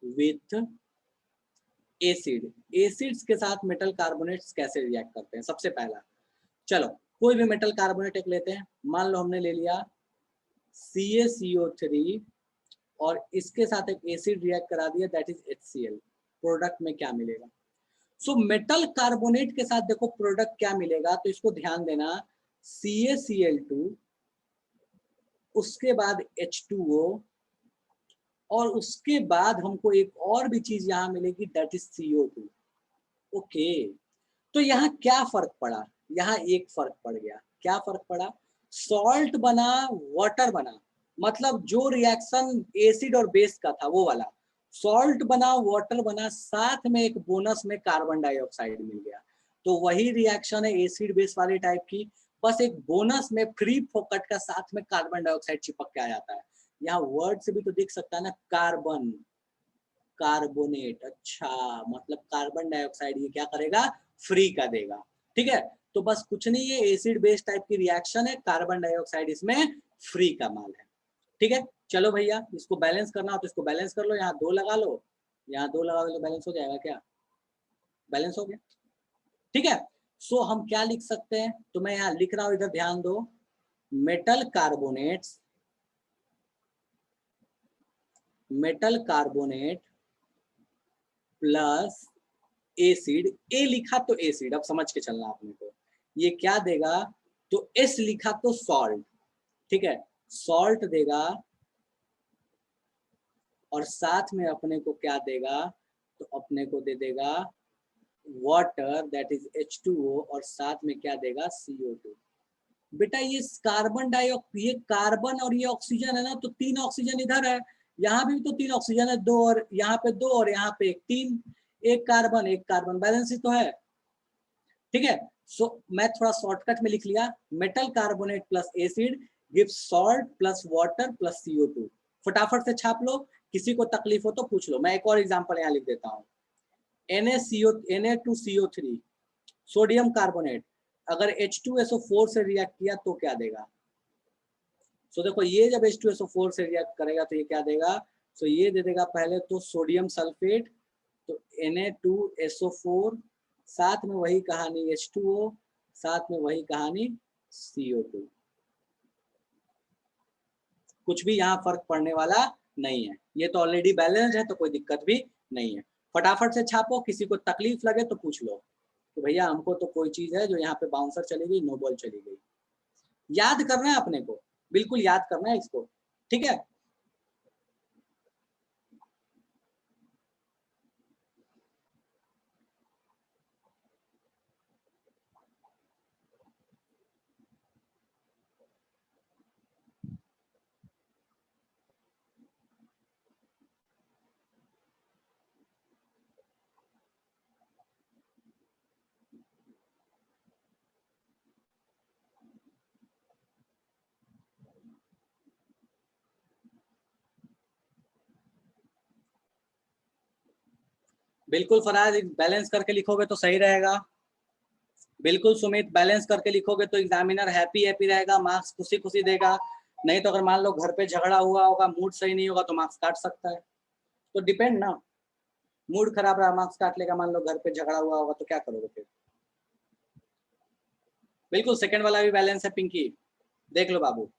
विथ एसिड, एसिड्स के साथ मेटल कार्बोनेट्स कैसे रिएक्ट करते हैं। सबसे पहला, चलो कोई भी मेटल कार्बोनेट एक लेते हैं, मान लो हमने ले लिया CaCO3 और इसके साथ एक एसिड रिएक्ट करा दिया, दैट इज HCl। प्रोडक्ट में क्या मिलेगा? सो मेटल कार्बोनेट के साथ देखो प्रोडक्ट क्या मिलेगा, तो इसको ध्यान देना, CaCl2, उसके बाद H2O, और उसके बाद हमको एक और भी चीज यहाँ मिलेगी, दैट इज CO2। ओके, तो यहाँ क्या फर्क पड़ा? यहाँ एक फर्क पड़ गया। क्या फर्क पड़ा? सॉल्ट बना, वाटर बना, मतलब जो रिएक्शन एसिड और बेस का था वो वाला, सॉल्ट बना, वाटर बना, साथ में एक बोनस में कार्बन डाइऑक्साइड मिल गया। तो वही रिएक्शन है एसिड बेस वाले टाइप की, बस एक बोनस में फ्री फोकट का साथ में कार्बन डाइऑक्साइड चिपक के आ जाता है। यहाँ वर्ड से भी तो दिख सकता है ना, कार्बन कार्बोनेट, अच्छा मतलब कार्बन डाइऑक्साइड ये क्या करेगा, फ्री कर देगा। ठीक है, तो बस कुछ नहीं है, एसिड बेस टाइप की रिएक्शन है, कार्बन डाइऑक्साइड इसमें फ्री का माल है। ठीक है, चलो भैया इसको बैलेंस करना हो तो इसको बैलेंस कर लो, यहाँ 2 लगा लो, यहाँ 2 लगा लो, बैलेंस हो जाएगा क्या? बैलेंस हो गया। ठीक है, सो हम क्या लिख सकते हैं, तो मैं यहाँ लिख रहा हूँ, इधर ध्यान दो, metal carbonates, metal carbonate plus acid, ए लिखा तो एसिड, अब समझ के चलना अपने को, ये क्या देगा, तो एस लिखा तो सॉल्ट। ठीक है, सॉल्ट देगा, और साथ में अपने को क्या देगा, तो अपने को दे देगा वाटर, दैट इज H2O, और साथ में क्या देगा, CO2। बेटा ये कार्बन डाइऑक्साइड, ये कार्बन और ये ऑक्सीजन है ना, तो 3 ऑक्सीजन इधर है, यहाँ भी तो 3 ऑक्सीजन है, 2 और यहाँ पे 2 और यहाँ पे 1, 3, एक कार्बन बैलेंस ही तो है। ठीक है, सो मैं थोड़ा शॉर्टकट में लिख लिया, metal carbonate plus acid gives salt plus water plus CO2। फटाफट से छाप लो, किसी को तकलीफ हो तो पूछ लो। मैं एक और एग्जांपल यहाँ लिख देता हूँ, Na2CO3 सोडियम कार्बोनेट अगर H2SO4 से रिएक्ट किया तो क्या देगा? सो देखो ये जब H2SO4 से रिएक्ट करेगा तो ये क्या देगा? सो ये दे देगा पहले तो सोडियम सल्फेट, तो Na2SO4, साथ में वही कहानी H2O, साथ में वही कहानी CO2। कुछ भी यहाँ फर्क पड़ने वाला नहीं है, ये तो ऑलरेडी बैलेंस्ड है तो कोई दिक्कत भी नहीं है। फटाफट से छापो, किसी को तकलीफ लगे तो पूछ लो कि भैया हमको तो कोई चीज है जो यहाँ पे बाउंसर चली गई, नो बॉल चली गई। याद करना है अपने को, बिल्कुल याद करना है इसको, ठीक है। बिल्कुल फराज, बैलेंस करके लिखोगे तो सही रहेगा। बिल्कुल सुमित, बैलेंस करके लिखोगे तो एग्जामिनर हैप्पी हैप्पी रहेगा, मार्क्स खुशी खुशी देगा। नहीं तो अगर मान लो घर पे झगड़ा हुआ होगा, मूड सही नहीं होगा तो मार्क्स काट सकता है। तो डिपेंड ना, मूड खराब रहा मार्क्स काट लेगा, मान लो घर पे झगड़ा हुआ होगा तो क्या करोगे फिर? बिल्कुल सेकंड वाला भी बैलेंस है पिंकी, देख लो बाबू।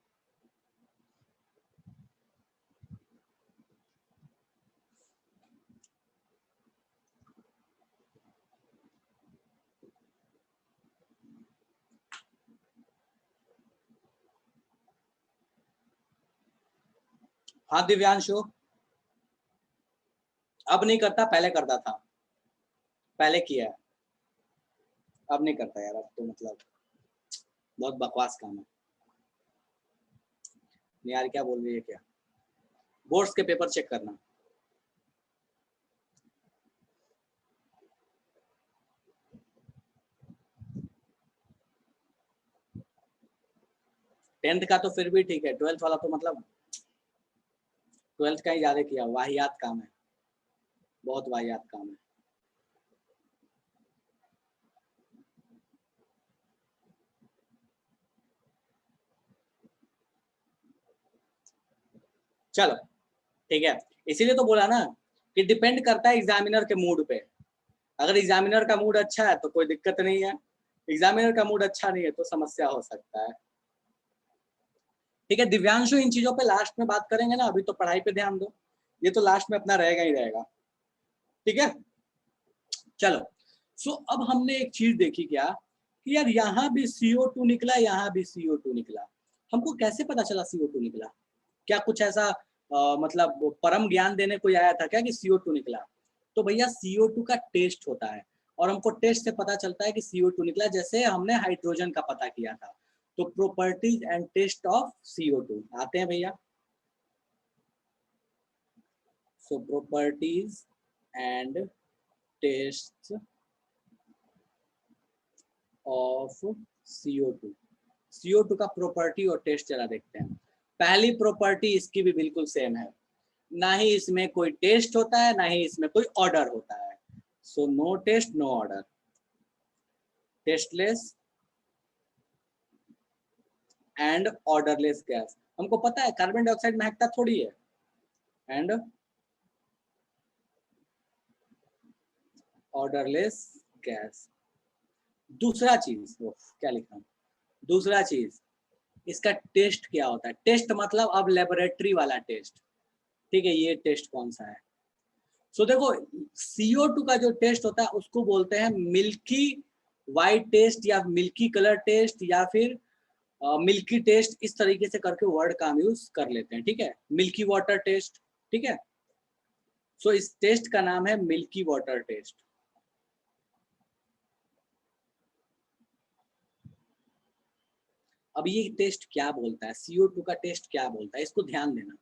हाँ दिव्यांशु, अब नहीं करता, पहले करता था, पहले किया है, अब नहीं करता यार, अब तो मतलब बहुत बकवास काम है। यार क्या बोल रही है क्या? बोर्ड्स के पेपर चेक करना। टेंथ का तो फिर भी ठीक है, 12th वाला तो मतलब 12th का ही ज्यादा किया, वाहियात काम है, बहुत वाहियात काम है। चलो ठीक है, इसीलिए तो बोला ना कि डिपेंड करता है एग्जामिनर के मूड पे। अगर एग्जामिनर का मूड अच्छा है तो कोई दिक्कत नहीं है, एग्जामिनर का मूड अच्छा नहीं है तो समस्या हो सकता है। ठीक है दिव्यांशु, इन चीजों पे लास्ट में बात करेंगे ना, अभी तो पढ़ाई पे ध्यान दो, ये तो लास्ट में अपना रहेगा ही रहेगा। ठीक है चलो, सो अब हमने एक चीज देखी क्या कि यार यहाँ भी CO2 निकला, यहाँ भी CO2 निकला, हमको कैसे पता चला CO2 निकला? क्या कुछ ऐसा मतलब परम ज्ञान देने कोई आया था क्या कि CO2 निकला? तो भैया CO2 का टेस्ट होता है, और हमको टेस्ट से पता चलता है कि CO2 निकला, जैसे हमने हाइड्रोजन का पता किया था। तो properties and test of CO2 आते हैं भैया। So properties and test of CO2, CO2 का प्रॉपर्टी और टेस्ट जरा देखते हैं। पहली प्रॉपर्टी इसकी भी बिल्कुल सेम है, ना ही इसमें कोई टेस्ट होता है, ना ही इसमें कोई ऑर्डर होता है। So no taste no odour, tasteless and odourless gas. हमको पता है कार्बन डाइऑक्साइड महकता थोड़ी है, एंड ऑर्डरलेस गैस। दूसरा चीज, क्या लिखा हूं, दूसरा चीज इसका टेस्ट क्या होता है? टेस्ट मतलब अब लेबोरेटरी वाला टेस्ट। ठीक है, ये टेस्ट कौन सा है? सो देखो CO2 का जो टेस्ट होता है उसको बोलते हैं मिल्की वाइट टेस्ट, या मिल्की कलर टेस्ट, या फिर मिल्की टेस्ट, इस तरीके से करके वर्ड का हम यूज कर लेते हैं। ठीक है, मिल्की वाटर टेस्ट। ठीक है, सो इस टेस्ट का नाम है मिल्की वाटर टेस्ट। अब ये टेस्ट क्या बोलता है, CO2 का टेस्ट क्या बोलता है, इसको ध्यान देना।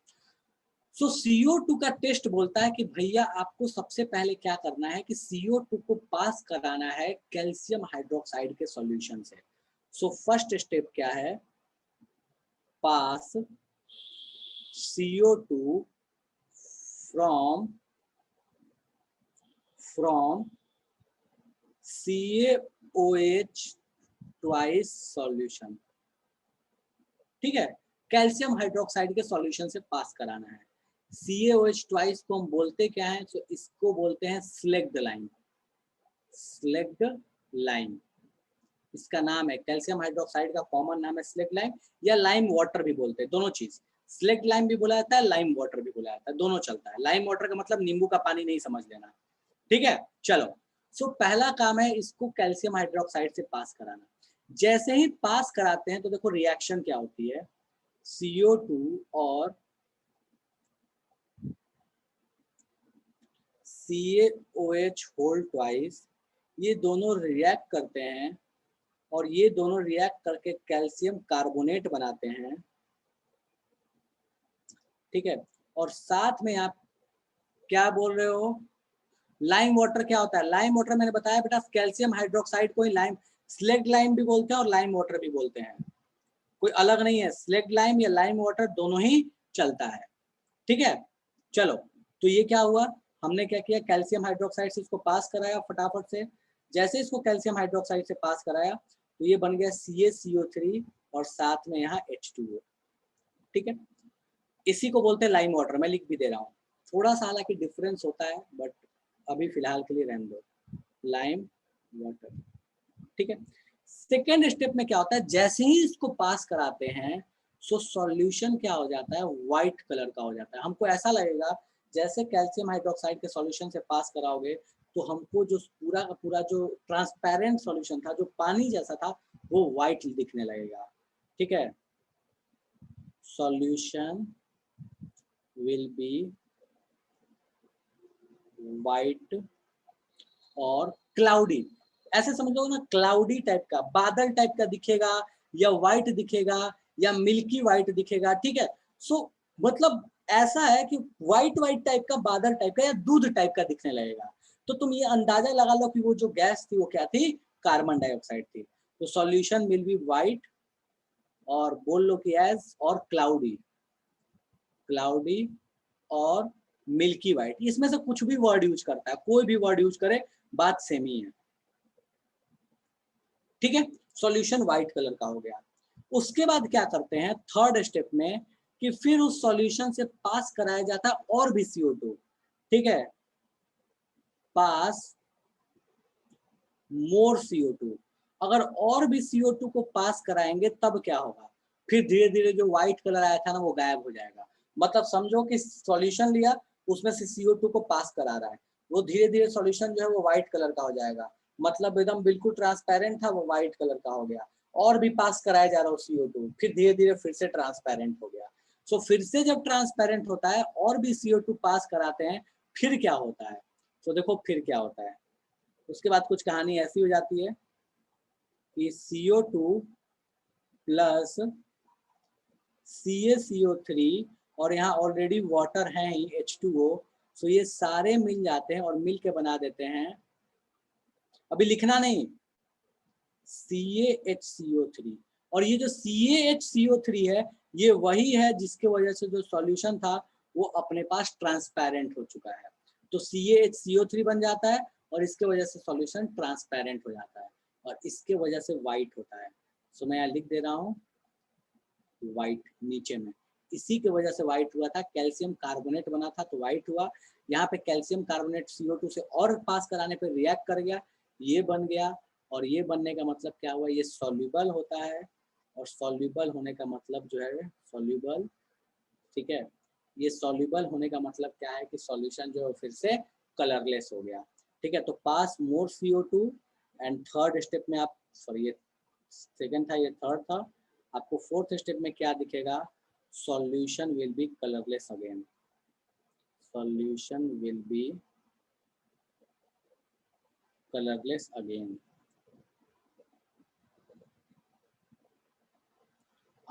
सो CO2 का टेस्ट बोलता है कि भैया आपको सबसे पहले क्या करना है कि CO2 को पास कराना है कैल्शियम हाइड्रोक्साइड के सॉल्यूशन से। सो फर्स्ट स्टेप क्या है, पास CO2 from CaOH twice solution, ठीक है, कैल्शियम हाइड्रोक्साइड के सॉल्यूशन से पास कराना है। CaOH ट्वाइस को हम बोलते क्या है, तो इसको बोलते हैं स्लेग्ड लाइम। स्लेग्ड लाइम इसका नाम है, कैल्शियम हाइड्रोक्साइड का कॉमन नाम है स्लेग्ड लाइम, या लाइम वाटर भी बोलते हैं, दोनों चीज। स्लेग्ड लाइम भी बोला जाता है, लाइम वाटर भी बोला जाता है, दोनों चलता है। लाइम वाटर का मतलब नींबू का पानी नहीं समझ लेना, ठीक है। चलो, सो पहला काम है इसको कैल्शियम हाइड्रोक्साइड से पास कराना। जैसे ही पास कराते हैं तो देखो रिएक्शन क्या होती है, CO2 और CaOH होल ट्वाइस, ये दोनों रिएक्ट करते हैं और ये दोनों रिएक्ट करके कैल्शियम कार्बोनेट बनाते हैं, ठीक है। और साथ में आप क्या बोल रहे हो, लाइम वाटर क्या होता है, लाइम वाटर मैंने बताया बेटा, कैल्शियम हाइड्रोक्साइड को ही लाइम, स्लेग्ड लाइम भी बोलते हैं और लाइम वाटर भी बोलते हैं, कोई अलग नहीं है। स्लेग्ड लाइम या लाइम वाटर दोनों ही चलता है, ठीक है। चलो, तो ये क्या हुआ, हमने क्या किया, कैल्शियम हाइड्रोक्साइड से इसको पास कराया फटाफट से। जैसे इसको कैल्शियम हाइड्रोक्साइड से पास कराया तो ये बन गया CaCO3 और साथ में यहाँ H2O, ठीक है। इसी को बोलते हैं लाइम वाटर, मैं लिख भी दे रहा हूँ, थोड़ा सा हालांकि डिफरेंस होता है बट अभी फिलहाल के लिए रहने दो, लाइम वाटर, ठीक है। सेकेंड स्टेप में क्या होता है, जैसे ही इसको पास कराते हैं सो सॉल्यूशन क्या हो जाता है, व्हाइट कलर का हो जाता है। हमको ऐसा लगेगा जैसे कैल्शियम हाइड्रोक्साइड के सॉल्यूशन से पास कराओगे तो हमको जो पूरा का पूरा जो ट्रांसपेरेंट सॉल्यूशन था, जो पानी जैसा था, वो व्हाइट दिखने लगेगा, ठीक है। सॉल्यूशन विल बी व्हाइट और क्लाउडी, ऐसे समझो ना, क्लाउडी टाइप का, बादल टाइप का दिखेगा, या व्हाइट दिखेगा, या मिल्की व्हाइट दिखेगा, ठीक है। सो मतलब ऐसा है कि व्हाइट व्हाइट टाइप का, बादल टाइप का, या दूध टाइप का दिखने लगेगा। तो तुम ये अंदाजा लगा लो कि वो जो गैस थी वो क्या थी, कार्बन डाइऑक्साइड थी। तो सॉल्यूशन विल बी व्हाइट, और बोल लो कि एज, और क्लाउडी, क्लाउडी और मिल्की व्हाइट, इसमें से कुछ भी वर्ड यूज करता है, कोई भी वर्ड यूज करे बात सेम ही है, ठीक है। सॉल्यूशन व्हाइट कलर का हो गया। उसके बाद क्या करते हैं थर्ड स्टेप में, कि फिर उस सॉल्यूशन से पास कराया जाता है और भी CO2, ठीक है, पास मोर CO2। अगर और भी CO2 को पास कराएंगे तब क्या होगा, फिर धीरे धीरे जो व्हाइट कलर आया था ना वो गायब हो जाएगा। मतलब समझो कि सॉल्यूशन लिया, उसमें से CO2 को पास करा रहा है, वो धीरे धीरे सॉल्यूशन जो है वो व्हाइट कलर का हो जाएगा। मतलब एकदम बिल्कुल ट्रांसपेरेंट था, वो व्हाइट कलर का हो गया। और भी पास कराया जा रहा है CO2, फिर धीरे धीरे फिर से ट्रांसपेरेंट हो गया। सो फिर से जब ट्रांसपेरेंट होता है और भी CO2 पास कराते हैं, फिर क्या होता है, तो देखो फिर क्या होता है। उसके बाद कुछ कहानी ऐसी हो जाती है कि CO2 प्लस CaCO3, और यहाँ ऑलरेडी वाटर है ही H2O, सो ये सारे मिल जाते हैं और मिल के बना देते हैं, अभी लिखना नहीं, CaHCO3। और ये जो CaHCO3 है, ये वही है जिसके वजह से जो सॉल्यूशन था वो अपने पास ट्रांसपेरेंट हो चुका है। तो CaHCO3 बन जाता है और इसके वजह से सॉल्यूशन ट्रांसपेरेंट हो जाता है और इसके वजह से व्हाइट होता है। सो मैं यहाँ लिख दे रहा हूँ व्हाइट नीचे में, इसी की वजह से व्हाइट हुआ था, कैल्शियम कार्बोनेट बना था तो व्हाइट हुआ। यहाँ पे कैल्शियम कार्बोनेट CO2 से और पास कराने पे रिएक्ट कर गया, ये बन गया। और ये बनने का मतलब क्या हुआ, ये सॉल्युबल होता है, और सॉल्युबल होने का मतलब जो है सॉल्युबल, ठीक है। ये सॉल्युबल होने का मतलब क्या है कि सॉल्यूशन जो है फिर से कलरलेस हो गया, ठीक है। तो पास मोर CO2, एंड थर्ड स्टेप में आप, सॉरी ये सेकेंड था, ये थर्ड था, आपको फोर्थ स्टेप में क्या दिखेगा, solution will be colourless again, solution will be colourless again.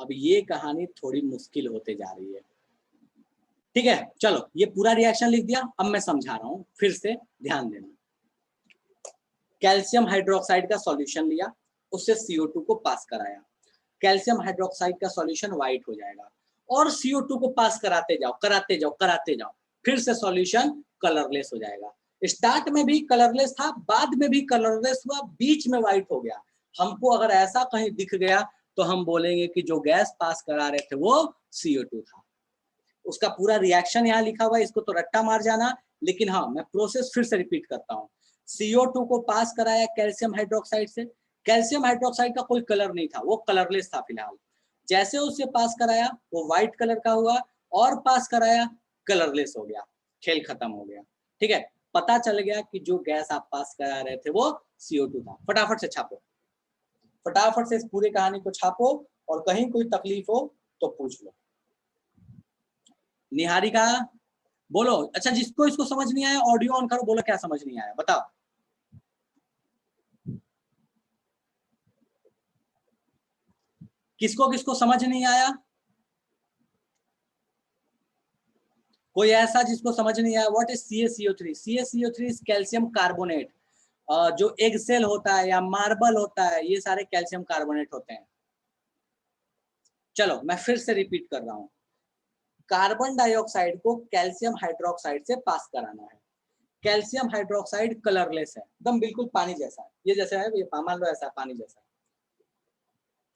अब ये कहानी थोड़ी मुश्किल होते जा रही है। ठीक है, चलो ये पूरा रिएक्शन लिख दिया। अब मैं समझा रहा हूं, फिर से ध्यान देना। कैल्शियम हाइड्रोक्साइड का सॉल्यूशन लिया, उससे CO2 को पास कराया, कैल्शियम हाइड्रोक्साइड का सॉल्यूशन व्हाइट हो जाएगा, और CO2 को पास कराते जाओ कराते जाओ कराते जाओ, फिर से सॉल्यूशन कलरलेस हो जाएगा। स्टार्ट में भी कलरलेस था, बाद में भी कलरलेस हुआ, बीच में व्हाइट हो गया। हमको अगर ऐसा कहीं दिख गया तो हम बोलेंगे कि जो गैस पास करा रहे थे वो CO2 था। उसका पूरा रिएक्शन यहाँ लिखा हुआ है, इसको तो रट्टा मार जाना, लेकिन हाँ मैं प्रोसेस फिर से रिपीट करता हूँ। CO2 को पास कराया कैल्शियम हाइड्रोक्साइड से, कैल्शियम हाइड्रोक्साइड का कोई कलर नहीं था, वो कलरलेस था फिलहाल। जैसे उससे पास कराया वो व्हाइट कलर का हुआ, और पास कराया कलरलेस हो गया, खेल खत्म हो गया। ठीक है, पता चल गया कि जो गैस आप पास करा रहे थे वो CO2 था। फटाफट से छापो, फटाफट से इस पूरी कहानी को छापो, और कहीं कोई तकलीफ हो तो पूछ लो। निहारिका बोलो। अच्छा, जिसको इसको समझ नहीं आया ऑडियो ऑन करो, बोलो क्या समझ नहीं आया, बताओ। किसको किसको समझ नहीं आया? कोई ऐसा जिसको समझ नहीं आया? What is CaCO3? CaCO3 is calcium carbonate. जो एग सेल होता है या मार्बल होता है, ये सारे कैल्शियम कार्बोनेट होते हैं। चलो मैं फिर से रिपीट कर रहा हूं। कार्बन डाइऑक्साइड को कैल्शियम हाइड्रोक्साइड से पास कराना है। कैल्शियम हाइड्रोक्साइड कलरलेस है, एकदम बिल्कुल पानी जैसा है, ये जैसा है, ये मान लो ऐसा पानी जैसा है।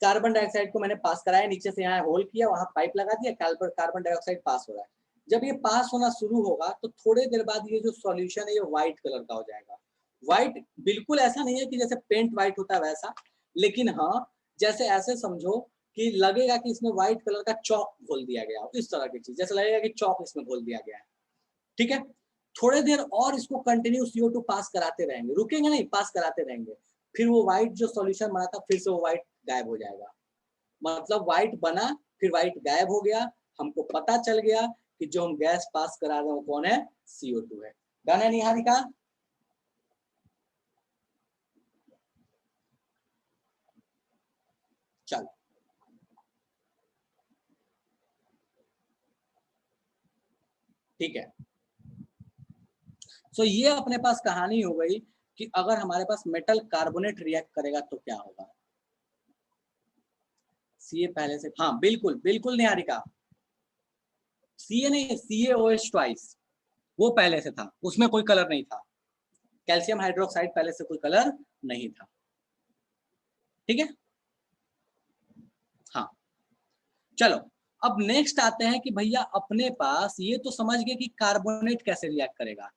कार्बन डाइऑक्साइड को मैंने पास कराया, नीचे से यहाँ होल किया, वहां पाइप लगा दिया, कार्बन डाइऑक्साइड पास हो रहा है। जब ये पास होना शुरू होगा तो थोड़े देर बाद ये जो सॉल्यूशन है ये व्हाइट कलर का हो जाएगा। व्हाइट बिल्कुल ऐसा नहीं है कि जैसे पेंट व्हाइट होता है वैसा, लेकिन हाँ जैसे ऐसे समझो कि लगेगा कि इसमें व्हाइट कलर का चौक घोल दिया गया हो, इस तरह की चीज, जैसे लगेगा कि चौक इसमें घोल दिया गया है। ठीक है, थोड़े देर और इसको कंटिन्यू CO2 पास कराते रहेंगे, रुकेंगे नहीं, पास कराते रहेंगे, फिर वो व्हाइट जो सॉल्यूशन बना था फिर से वो व्हाइट गायब हो जाएगा। मतलब व्हाइट बना फिर व्हाइट गायब हो गया, हमको पता चल गया कि जो हम गैस पास करा रहे हैं वो कौन है? CO2 है। डन है निहारिका? चल ठीक है, सो ये अपने पास कहानी हो गई कि अगर हमारे पास मेटल कार्बोनेट रिएक्ट करेगा तो क्या होगा। Ca पहले से, हाँ बिल्कुल बिल्कुल निहारिका, Ca नहीं, CaOH ट्वाइस, वो पहले से था, उसमें कोई कलर नहीं था। कैल्शियम हाइड्रोक्साइड पहले से कोई कलर नहीं था। ठीक है, हाँ चलो अब नेक्स्ट आते हैं कि भैया अपने पास ये तो समझ गए कि कार्बोनेट कैसे रिएक्ट करेगा।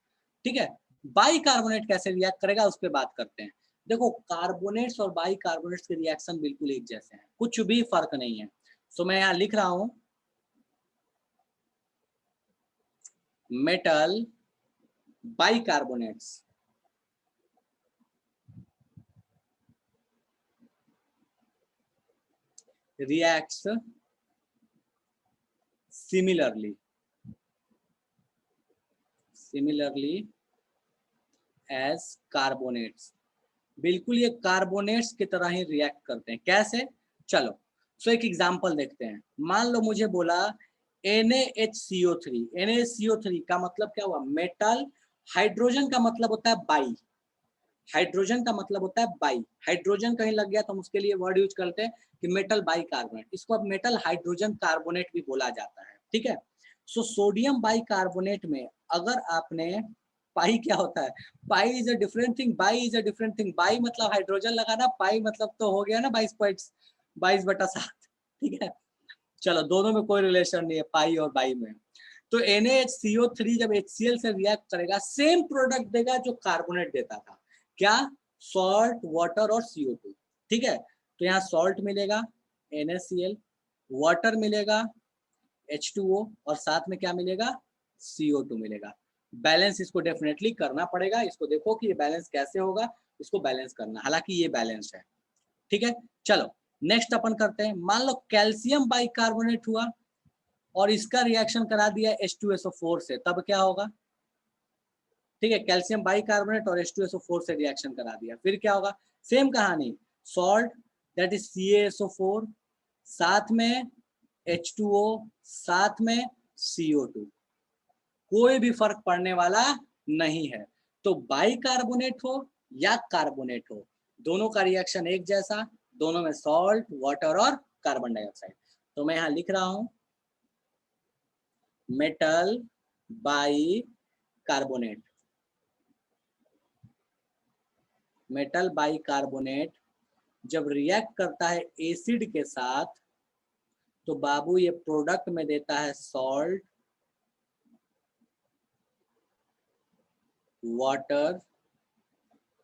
ठीक है, बाई कार्बोनेट कैसे रिएक्ट करेगा उस पर बात करते हैं। देखो कार्बोनेट्स और बाई कार्बोनेट्स के रिएक्शन बिल्कुल एक जैसे हैं, कुछ भी फर्क नहीं है। सो मैं यहाँ लिख रहा हूं metal by carbonates reacts similarly as carbonates। बिल्कुल ये कार्बोनेट्स की तरह ही रिएक्ट करते हैं। कैसे? चलो सो एक एग्जांपल देखते हैं। मान लो मुझे बोला NaHCO3, NaHCO3 का मतलब क्या हुआ? मेटल। हाइड्रोजन का मतलब होता है बाई, हाइड्रोजन का मतलब होता है बाई। हाइड्रोजन कहीं लग गया तो हम उसके लिए वर्ड यूज करते हैं कि मेटल बाई कार्बोनेट, इसको अब मेटल हाइड्रोजन कार्बोनेट भी बोला जाता है। ठीक है, सो सोडियम बाई कार्बोनेट में अगर आपने, पाई क्या होता है? Pi is a different thing, by is a different thing. By मतलब हाइड्रोजन लगाना, पाई मतलब तो हो गया ना 22.22/7। ठीक है, चलो दोनों में कोई रिलेशन नहीं है पाई और बाई में। तो NaHCO3 जब HCl से रिएक्ट करेगा सेम प्रोडक्ट देगा जो कार्बोनेट देता था। क्या? सॉल्ट, वाटर और CO2। ठीक है, तो यहाँ सॉल्ट मिलेगा NaCl, वाटर मिलेगा H2O, और साथ में क्या मिलेगा? CO2 मिलेगा। बैलेंस इसको डेफिनेटली करना पड़ेगा। इसको देखो कि ये बैलेंस कैसे होगा, इसको बैलेंस करना, हालांकि ये बैलेंस है। ठीक है, चलो नेक्स्ट अपन करते हैं। मान लो कैल्शियम बाइकार्बोनेट हुआ और इसका रिएक्शन करा दिया H2SO4 से, तब क्या होगा? ठीक है, कैल्शियम बाइकार्बोनेट और H2SO4 से रिएक्शन करा दिया, फिर क्या होगा? सेम कहानी, सॉल्ट दैट इज CaSO4, साथ में H2O, साथ में CO2, कोई भी फर्क पड़ने वाला नहीं है। तो बाइकार्बोनेट हो या कार्बोनेट हो, दोनों का रिएक्शन एक जैसा, दोनों में सॉल्ट, वाटर और कार्बन डाइऑक्साइड। तो मैं यहाँ लिख रहा हूं metal by carbonate. Metal by carbonate जब रिएक्ट करता है एसिड के साथ, तो बाबू ये प्रोडक्ट में देता है सॉल्ट, वाटर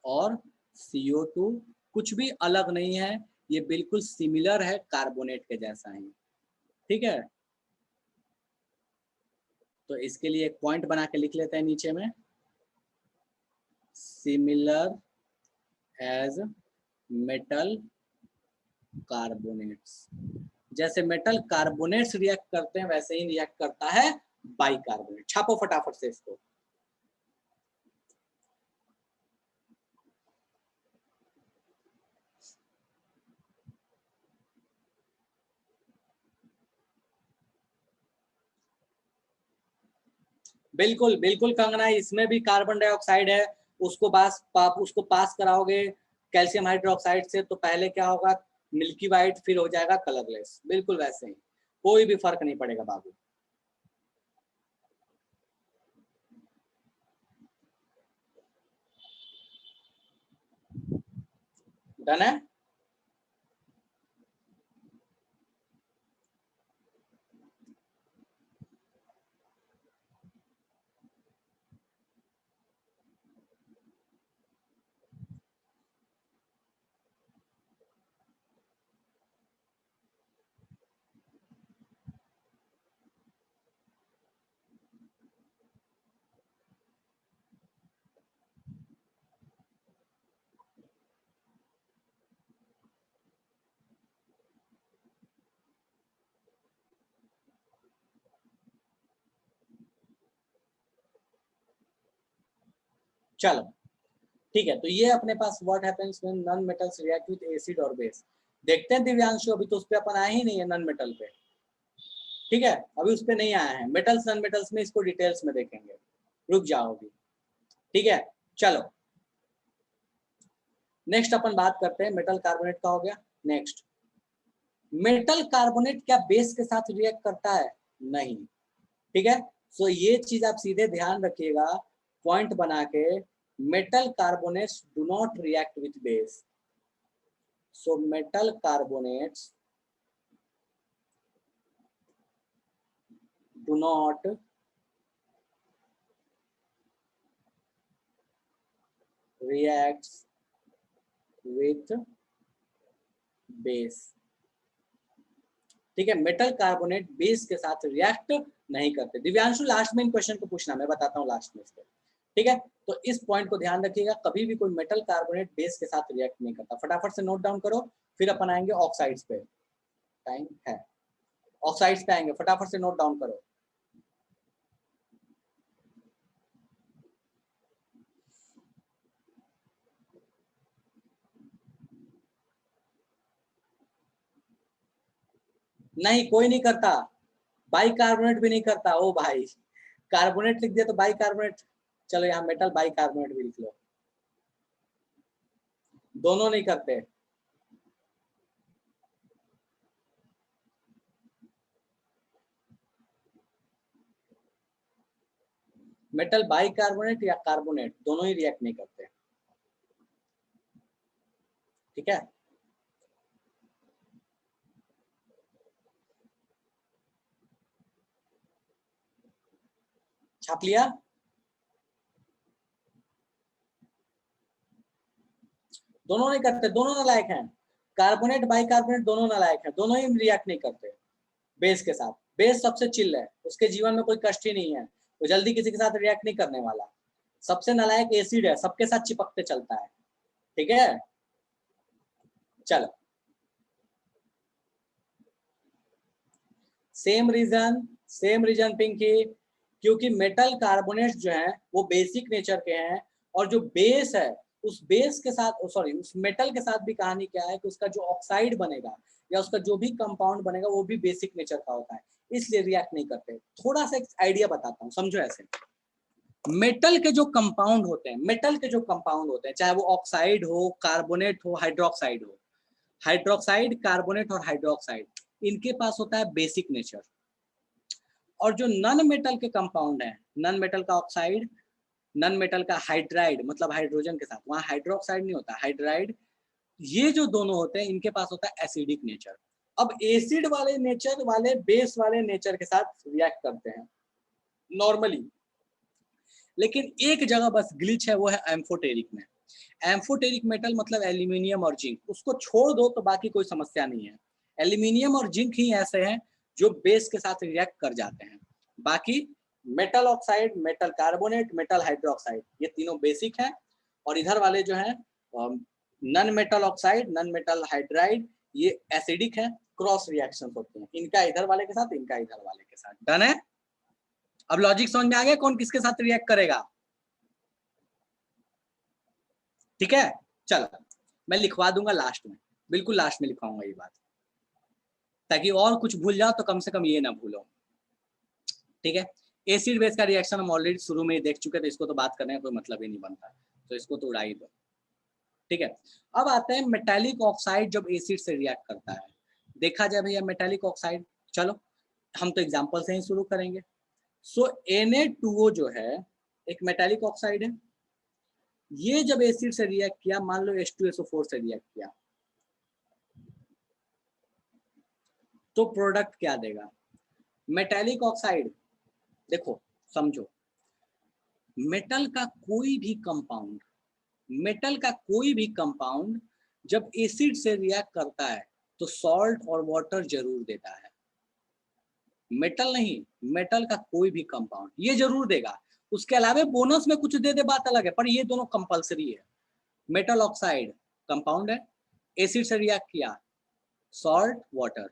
और CO2। कुछ भी अलग नहीं है, ये बिल्कुल सिमिलर है कार्बोनेट के जैसा ही। ठीक है, तो इसके लिए एक पॉइंट बना के लिख लेते हैं नीचे में, सिमिलर एज मेटल कार्बोनेट्स। जैसे मेटल कार्बोनेट्स रिएक्ट करते हैं वैसे ही रिएक्ट करता है बाइकार्बोनेट। छापो फटाफट से इसको। बिल्कुल बिल्कुल कंगना, इसमें भी कार्बन डाइऑक्साइड है, उसको पास कराओगे कैल्शियम हाइड्रोक्साइड से, तो पहले क्या होगा, मिल्की वाइट, फिर हो जाएगा कलरलेस। बिल्कुल वैसे ही, कोई भी फर्क नहीं पड़ेगा बाबू। डन है। चलो ठीक है, तो ये अपने पास what happens when non metals react with acid और बेस। देखते हैं दिव्यांशु, अभी तो उस पर अपन आए ही नहीं है नॉन मेटल पे। ठीक है, अभी उस पर नहीं आया है। मेटल्स नॉन मेटल्स में इसको डिटेल्स में देखेंगे, रुक जाओ अभी। ठीक है, चलो नेक्स्ट अपन बात करते हैं, मेटल कार्बोनेट का हो गया। नेक्स्ट, मेटल कार्बोनेट क्या बेस के साथ रिएक्ट करता है? नहीं। ठीक है, सो ये चीज आप सीधे ध्यान रखिएगा पॉइंट बना के, metal carbonates do not react with base. So metal carbonates do not reacts with base। ठीक है, मेटल कार्बोनेट बेस के साथ रिएक्ट नहीं करते। दिव्यांशु लास्ट में इन क्वेश्चन को पूछना, मैं बताता हूँ लास्ट में इसको। ठीक है, तो इस पॉइंट को ध्यान रखिएगा, कभी भी कोई मेटल कार्बोनेट बेस के साथ रिएक्ट नहीं करता। फटाफट से नोट डाउन करो, फिर अपन आएंगे ऑक्साइड्स पे। टाइम है, ऑक्साइड्स पे आएंगे, फटाफट से नोट डाउन करो। नहीं, कोई नहीं करता, बाइकार्बोनेट भी नहीं करता। ओ भाई, कार्बोनेट लिख दिया तो बाइकार्बोनेट। चलो यहाँ मेटल बाइकार्बोनेट भी लिख लो, दोनों नहीं करते। मेटल बाइकार्बोनेट या कार्बोनेट दोनों ही रिएक्ट नहीं करते। ठीक है, छाप लिया। दोनों नहीं करते, दोनों नालायक हैं। कार्बोनेट बाइकार्बोनेट दोनों नालायक हैं, दोनों ही रिएक्ट नहीं करते बेस के साथ। बेस सबसे चिल है, उसके जीवन में कोई कष्ट ही नहीं है, वो जल्दी किसी के साथ रिएक्ट नहीं करने वाला। सबसे नालायक एसिड है, सबके साथ चिपकते चलता है। ठीक है, चलो सेम रीजन पिंकी, क्योंकि मेटल कार्बोनेट्स जो हैं वो बेसिक नेचर के हैं, और जो बेस है उस बेस के साथ, सॉरी उस मेटल के साथ भी कहानी क्या है कि उसका जो ऑक्साइड बनेगा या उसका जो भी कंपाउंड बनेगा वो भी बेसिक नेचर का होता है, इसलिए रिएक्ट नहीं करते। थोड़ा सा एक आइडिया बताता हूँ, समझो ऐसे। मेटल के जो कंपाउंड होते हैं, मेटल के जो कंपाउंड होते हैं, चाहे वो ऑक्साइड हो, कार्बोनेट हो, हाइड्रोक्साइड हो, हाइड्रोक्साइड, कार्बोनेट और हाइड्रोक्साइड, इनके पास होता है बेसिक नेचर। और जो नन मेटल के कंपाउंड है, नन मेटल का ऑक्साइड, नन मेटल का हाइड्राइड मतलब हाइड्रोजन के साथ, वहां हाइड्रोक्साइड नहीं होता, हाइड्राइड, ये जो दोनों होते हैं इनके पास होता है एसिडिक नेचर। अब एसिड वाले नेचर वाले बेस वाले नेचर के साथ रिएक्ट करते हैं नॉर्मली, लेकिन एक जगह बस ग्लिच है, वो है एम्फोटेरिक में। एम्फोटेरिक मेटल मतलब एल्यूमिनियम और जिंक, उसको छोड़ दो तो बाकी कोई समस्या नहीं है। एल्यूमिनियम और जिंक ही ऐसे हैं जो बेस के साथ रिएक्ट कर जाते हैं। बाकी metal oxide, metal carbonate, metal hydroxide, ये तीनों बेसिक हैं। और इधर वाले जो हैं non metal oxide, non metal hydride, ये एसिडिक है, क्रॉस रिएक्शन होते हैं, इनका इधर वाले के साथ, इनका इधर वाले के साथ। डन है? अब लॉजिक समझ में आ गया कौन किसके साथ रिएक्ट करेगा? ठीक है, चलो मैं लिखवा दूंगा लास्ट में, बिल्कुल लास्ट में लिखवाऊंगा ये बात, ताकि और कुछ भूल जाओ तो कम से कम ये ना भूलो। ठीक है, एसिड बेस का रिएक्शन हम ऑलरेडी शुरू में ही देख चुके थे, इसको तो बात करने का कोई मतलब ही नहीं बनता, तो इसको तो उड़ा ही दो। ठीक है, अब आते हैं मेटालिक ऑक्साइड जब एसिड से रिएक्ट करता है। देखा जाए भैया मेटालिक ऑक्साइड, चलो हम तो एग्जाम्पल से ही शुरू करेंगे। सो Na2O जो है एक मेटालिक ऑक्साइड है, ये जब एसिड से रिएक्ट किया, मान लो H2SO4 से रिएक्ट किया, तो प्रोडक्ट क्या देगा? Metallic oxide. देखो समझो, मेटल का कोई भी कंपाउंड, मेटल का कोई भी कंपाउंड जब एसिड से रिएक्ट करता है तो सॉल्ट और वाटर जरूर देता है। मेटल नहीं, मेटल का कोई भी कंपाउंड ये जरूर देगा। उसके अलावा बोनस में कुछ दे दे बात अलग है, पर ये दोनों कंपलसरी है। मेटल ऑक्साइड कंपाउंड है, एसिड से रिएक्ट किया, salt water.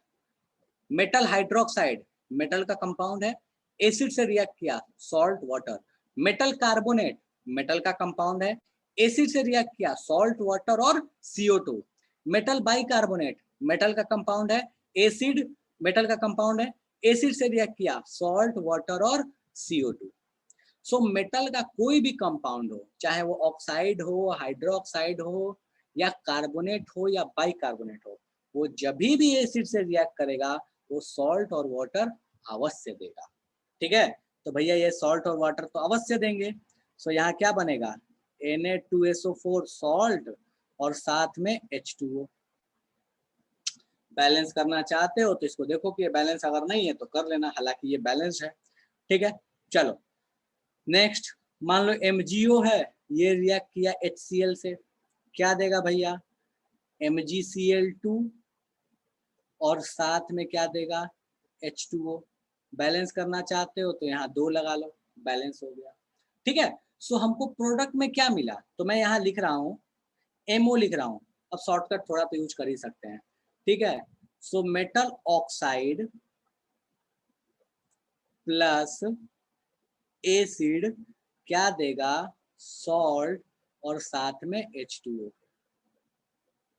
Metal hydroxide metal का कंपाउंड है, एसिड से रिएक्ट किया, salt water. Metal carbonate metal का कंपाउंड है, एसिड से रिएक्ट किया, सॉल्ट वाटर और CO2। मेटल बाइकार्बोनेट मेटल का कंपाउंड है, एसिड मेटल का कंपाउंड है, एसिड से रिएक्ट किया, सॉल्ट वाटर और CO2। सो मेटल का कोई भी कंपाउंड हो, चाहे वो ऑक्साइड हो, हाइड्रोक्साइड हो, या कार्बोनेट हो या बाइकार्बोनेट हो, वो जब भी एसिड से रिएक्ट करेगा वो सॉल्ट और वाटर अवश्य देगा। ठीक है, तो भैया ये सॉल्ट और वाटर तो अवश्य देंगे। सो यहाँ क्या बनेगा? Na2SO4 सॉल्ट और साथ में H2O। बैलेंस करना चाहते हो तो इसको देखो कि ये बैलेंस अगर नहीं है तो कर लेना, हालांकि ये बैलेंस है। ठीक है, चलो नेक्स्ट, मान लो MgO है, ये रिएक्ट किया HCl से, क्या देगा भैया? MgCl2 और साथ में क्या देगा? H2O। बैलेंस करना चाहते हो तो यहाँ 2 लगा लो, बैलेंस हो गया। ठीक है, सो हमको प्रोडक्ट में क्या मिला? तो मैं यहाँ लिख रहा हूँ MO लिख रहा हूँ, अब शॉर्टकट थोड़ा तो यूज कर ही सकते हैं। ठीक है, so metal oxide plus acid क्या देगा? सॉल्ट और साथ में H2O।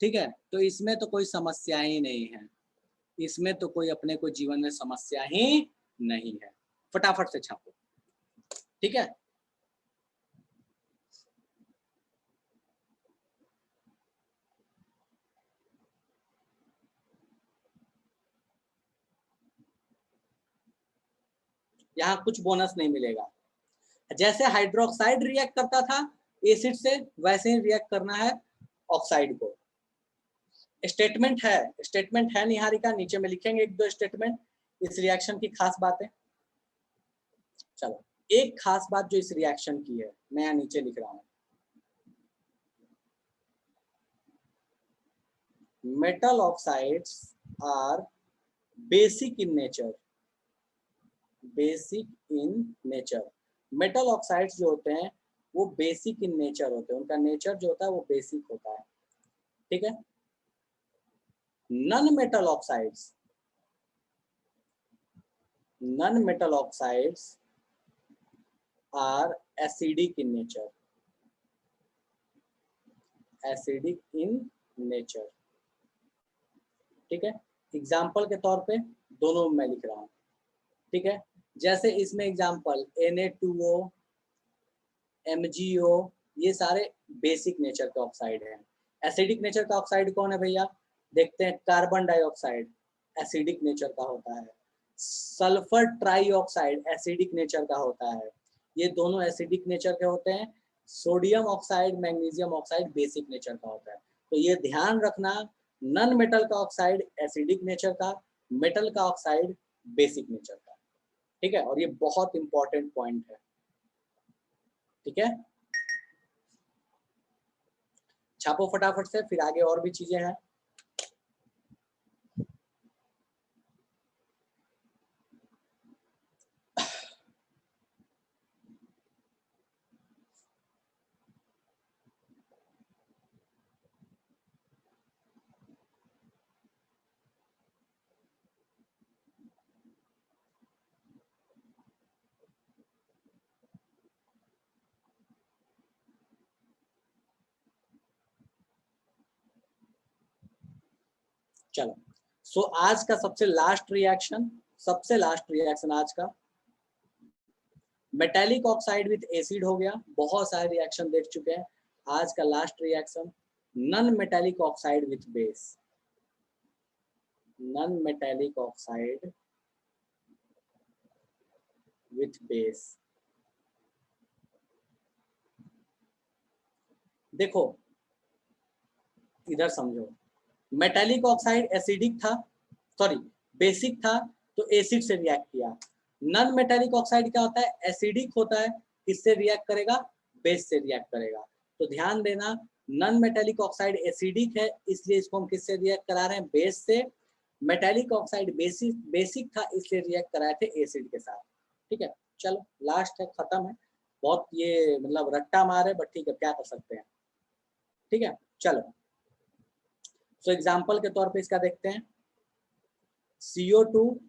ठीक है, तो इसमें तो कोई समस्या ही नहीं है, इसमें तो कोई अपने को जीवन में समस्या ही नहीं है। फटाफट से छापो। ठीक है, यहाँ कुछ बोनस नहीं मिलेगा। जैसे हाइड्रोक्साइड रिएक्ट करता था एसिड से, वैसे ही रिएक्ट करना है ऑक्साइड को। स्टेटमेंट है, स्टेटमेंट है निहारिका, नीचे में लिखेंगे 1-2 स्टेटमेंट इस रिएक्शन की खास बातें। चलो, एक खास बात जो इस रिएक्शन की है मैं यहाँ नीचे लिख रहा हूँ, metal oxides are basic in nature, basic in nature. Metal oxides जो होते हैं वो बेसिक इन नेचर होते हैं, उनका नेचर जो होता है वो बेसिक होता है। ठीक है, non metal oxides, non metal oxides are acidic in nature. Acidic in nature. ठीक है, एग्जाम्पल के तौर पे दोनों में मैं लिख रहा हूँ। ठीक है, जैसे इसमें एग्जाम्पल Na2O, MgO, ये सारे बेसिक नेचर के ऑक्साइड हैं। एसिडिक नेचर का ऑक्साइड कौन है भैया? देखते हैं, कार्बन डाइऑक्साइड एसिडिक नेचर का होता है। सल्फर ट्राईऑक्साइड एसिडिक नेचर का होता है। ये दोनों एसिडिक नेचर के होते हैं। Sodium oxide, magnesium oxide basic nature का होता है। तो ये ध्यान रखना, नन मेटल का ऑक्साइड एसिडिक नेचर का, मेटल का ऑक्साइड बेसिक नेचर का। ठीक है, और ये बहुत इंपॉर्टेंट पॉइंट है। ठीक है, छापो फटाफट से, फिर आगे और भी चीजें हैं। चलो, सो आज का सबसे लास्ट रिएक्शन आज का मेटेलिक ऑक्साइड विथ एसिड हो गया। बहुत सारे रिएक्शन देख चुके हैं। आज का last reaction non metallic oxide with base. Non metallic oxide with base. देखो इधर समझो, मेटेलिक ऑक्साइड एसिडिक था, सॉरी बेसिक था, तो एसिड से रिएक्ट किया। नन मेटेलिक ऑक्साइड क्या होता है? एसिडिक होता है, किससे रिएक्ट करेगा? बेस से रिएक्ट करेगा। तो ध्यान देना, नन मेटेलिक ऑक्साइड एसिडिक है, इसलिए इसको हम किससे रिएक्ट करा रहे हैं? बेस से। मेटेलिक ऑक्साइड बेसिक था, इसलिए रिएक्ट कराए थे एसिड के साथ। ठीक है, चलो लास्ट है, खत्म है। बहुत ये मतलब रट्टा मार है, बट ठीक है, क्या कर सकते हैं। ठीक है, चलो सो एग्जाम्पल के तौर पे इसका देखते हैं। CO2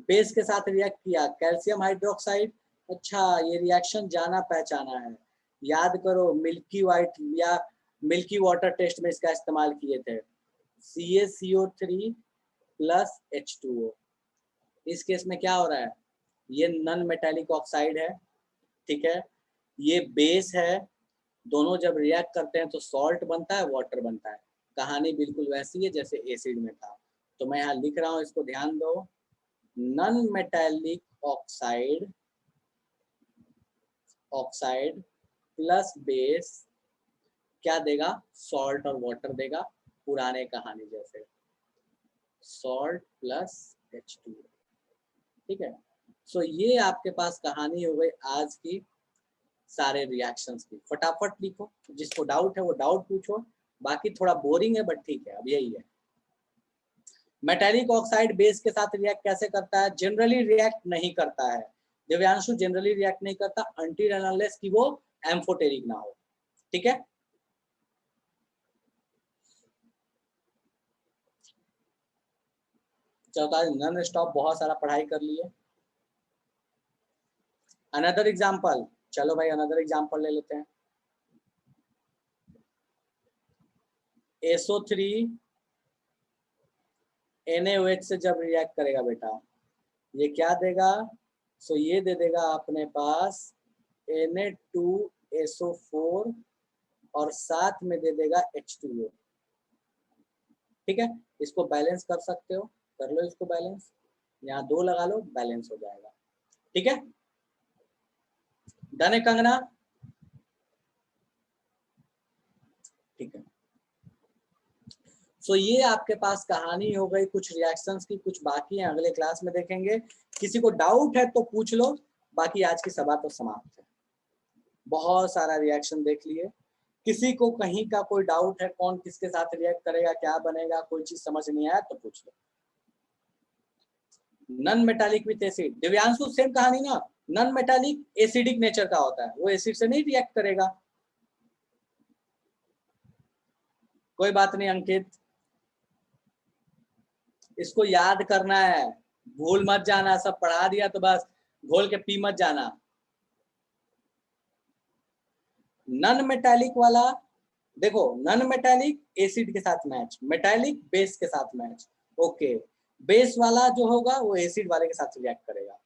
बेस के साथ रिएक्ट किया, कैल्शियम हाइड्रोक्साइड। अच्छा, ये रिएक्शन जाना पहचाना है, याद करो, मिल्की वाइट या मिल्की वाटर टेस्ट में इसका इस्तेमाल किए थे। CaCO3 plus H2O। इस केस में क्या हो रहा है? ये नन मेटेलिक ऑक्साइड है। ठीक है, ये बेस है। दोनों जब रिएक्ट करते हैं तो सॉल्ट बनता है, वाटर बनता है। कहानी बिल्कुल वैसी है जैसे एसिड में था। तो मैं यहाँ लिख रहा हूँ, इसको ध्यान दो। Non metallic oxide plus base क्या देगा? सॉल्ट और वाटर देगा, पुराने कहानी जैसे, सॉल्ट प्लस H2। ठीक है, सो ये आपके पास कहानी हो गई आज की सारे रिएक्शंस की। फटाफट लिखो, जिसको डाउट है वो डाउट पूछो, बाकी थोड़ा बोरिंग है बट ठीक है, अब यही है। मेटेलिक ऑक्साइड बेस के साथ रिएक्ट कैसे करता है? जनरली रिएक्ट नहीं करता है दिव्यांशु, जनरली रिएक्ट नहीं करता अनटिल एंड अनलेस कि वो एम्फोटेरिक ना हो। ठीक है, चलो आज नॉन स्टॉप बहुत सारा पढ़ाई कर लिए। अनदर एग्जांपल, चलो भाई अनदर एग्जांपल ले लेते हैं। SO3 NaOH से जब रिएक्ट करेगा बेटा, ये क्या देगा? सो ये दे देगा अपने पास Na2SO4 और साथ में दे देगा H2O। ठीक है, इसको बैलेंस कर सकते हो, कर लो इसको बैलेंस, यहाँ 2 लगा लो, बैलेंस हो जाएगा। ठीक है, डन है कंगना? ठीक है, सो ये आपके पास कहानी हो गई कुछ रिएक्शंस की, कुछ बाकी हैं, अगले क्लास में देखेंगे। किसी को डाउट है तो पूछ लो, बाकी आज की सभा तो समाप्त है। बहुत सारा रिएक्शन देख लिए। किसी को कहीं का कोई डाउट है, कौन किसके साथ रिएक्ट करेगा, क्या बनेगा, कोई चीज समझ नहीं आया तो पूछ लो। Non metallic with acid, Divyanshu same कहानी ना, नन मेटालिक एसिडिक नेचर का होता है, वो एसिड से नहीं रिएक्ट करेगा। कोई बात नहीं अंकित, इसको याद करना है, भूल मत जाना, सब पढ़ा दिया तो बस घोल के पी मत जाना। नन मेटालिक वाला देखो नॉन मेटालिक एसिड के साथ मैच, मेटालिक बेस के साथ मैच। ओके, बेस वाला जो होगा वो एसिड वाले के साथ रिएक्ट करेगा।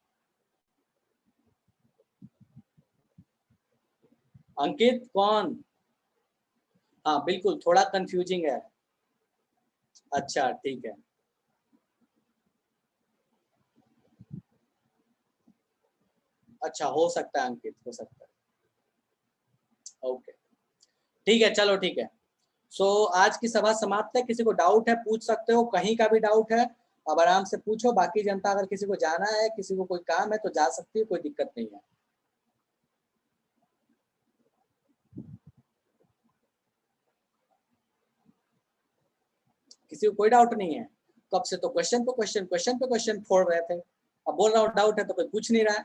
अंकित कौन? हाँ बिल्कुल, थोड़ा कंफ्यूजिंग है। अच्छा ठीक है। अच्छा हो सकता है अंकित, हो सकता है। ओके ठीक है, चलो ठीक है। सो आज की सभा समाप्त है। किसी को डाउट है पूछ सकते हो, कहीं का भी डाउट है अब आराम से पूछो। बाकी जनता अगर किसी को जाना है, किसी को कोई काम है तो जा सकती है, कोई दिक्कत नहीं है। किसी को कोई डाउट नहीं है? कब से तो क्वेश्चन पे क्वेश्चन, क्वेश्चन पे क्वेश्चन फोड़ रहे थे। अब बोल रहा हूँ डाउट है तो कोई पूछ नहीं रहा है।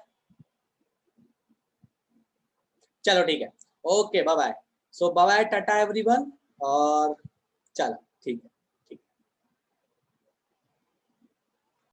चलो ठीक है, ओके बाय बाय। सो बाय बाय, टाटा एवरीवन। और चलो ठीक है।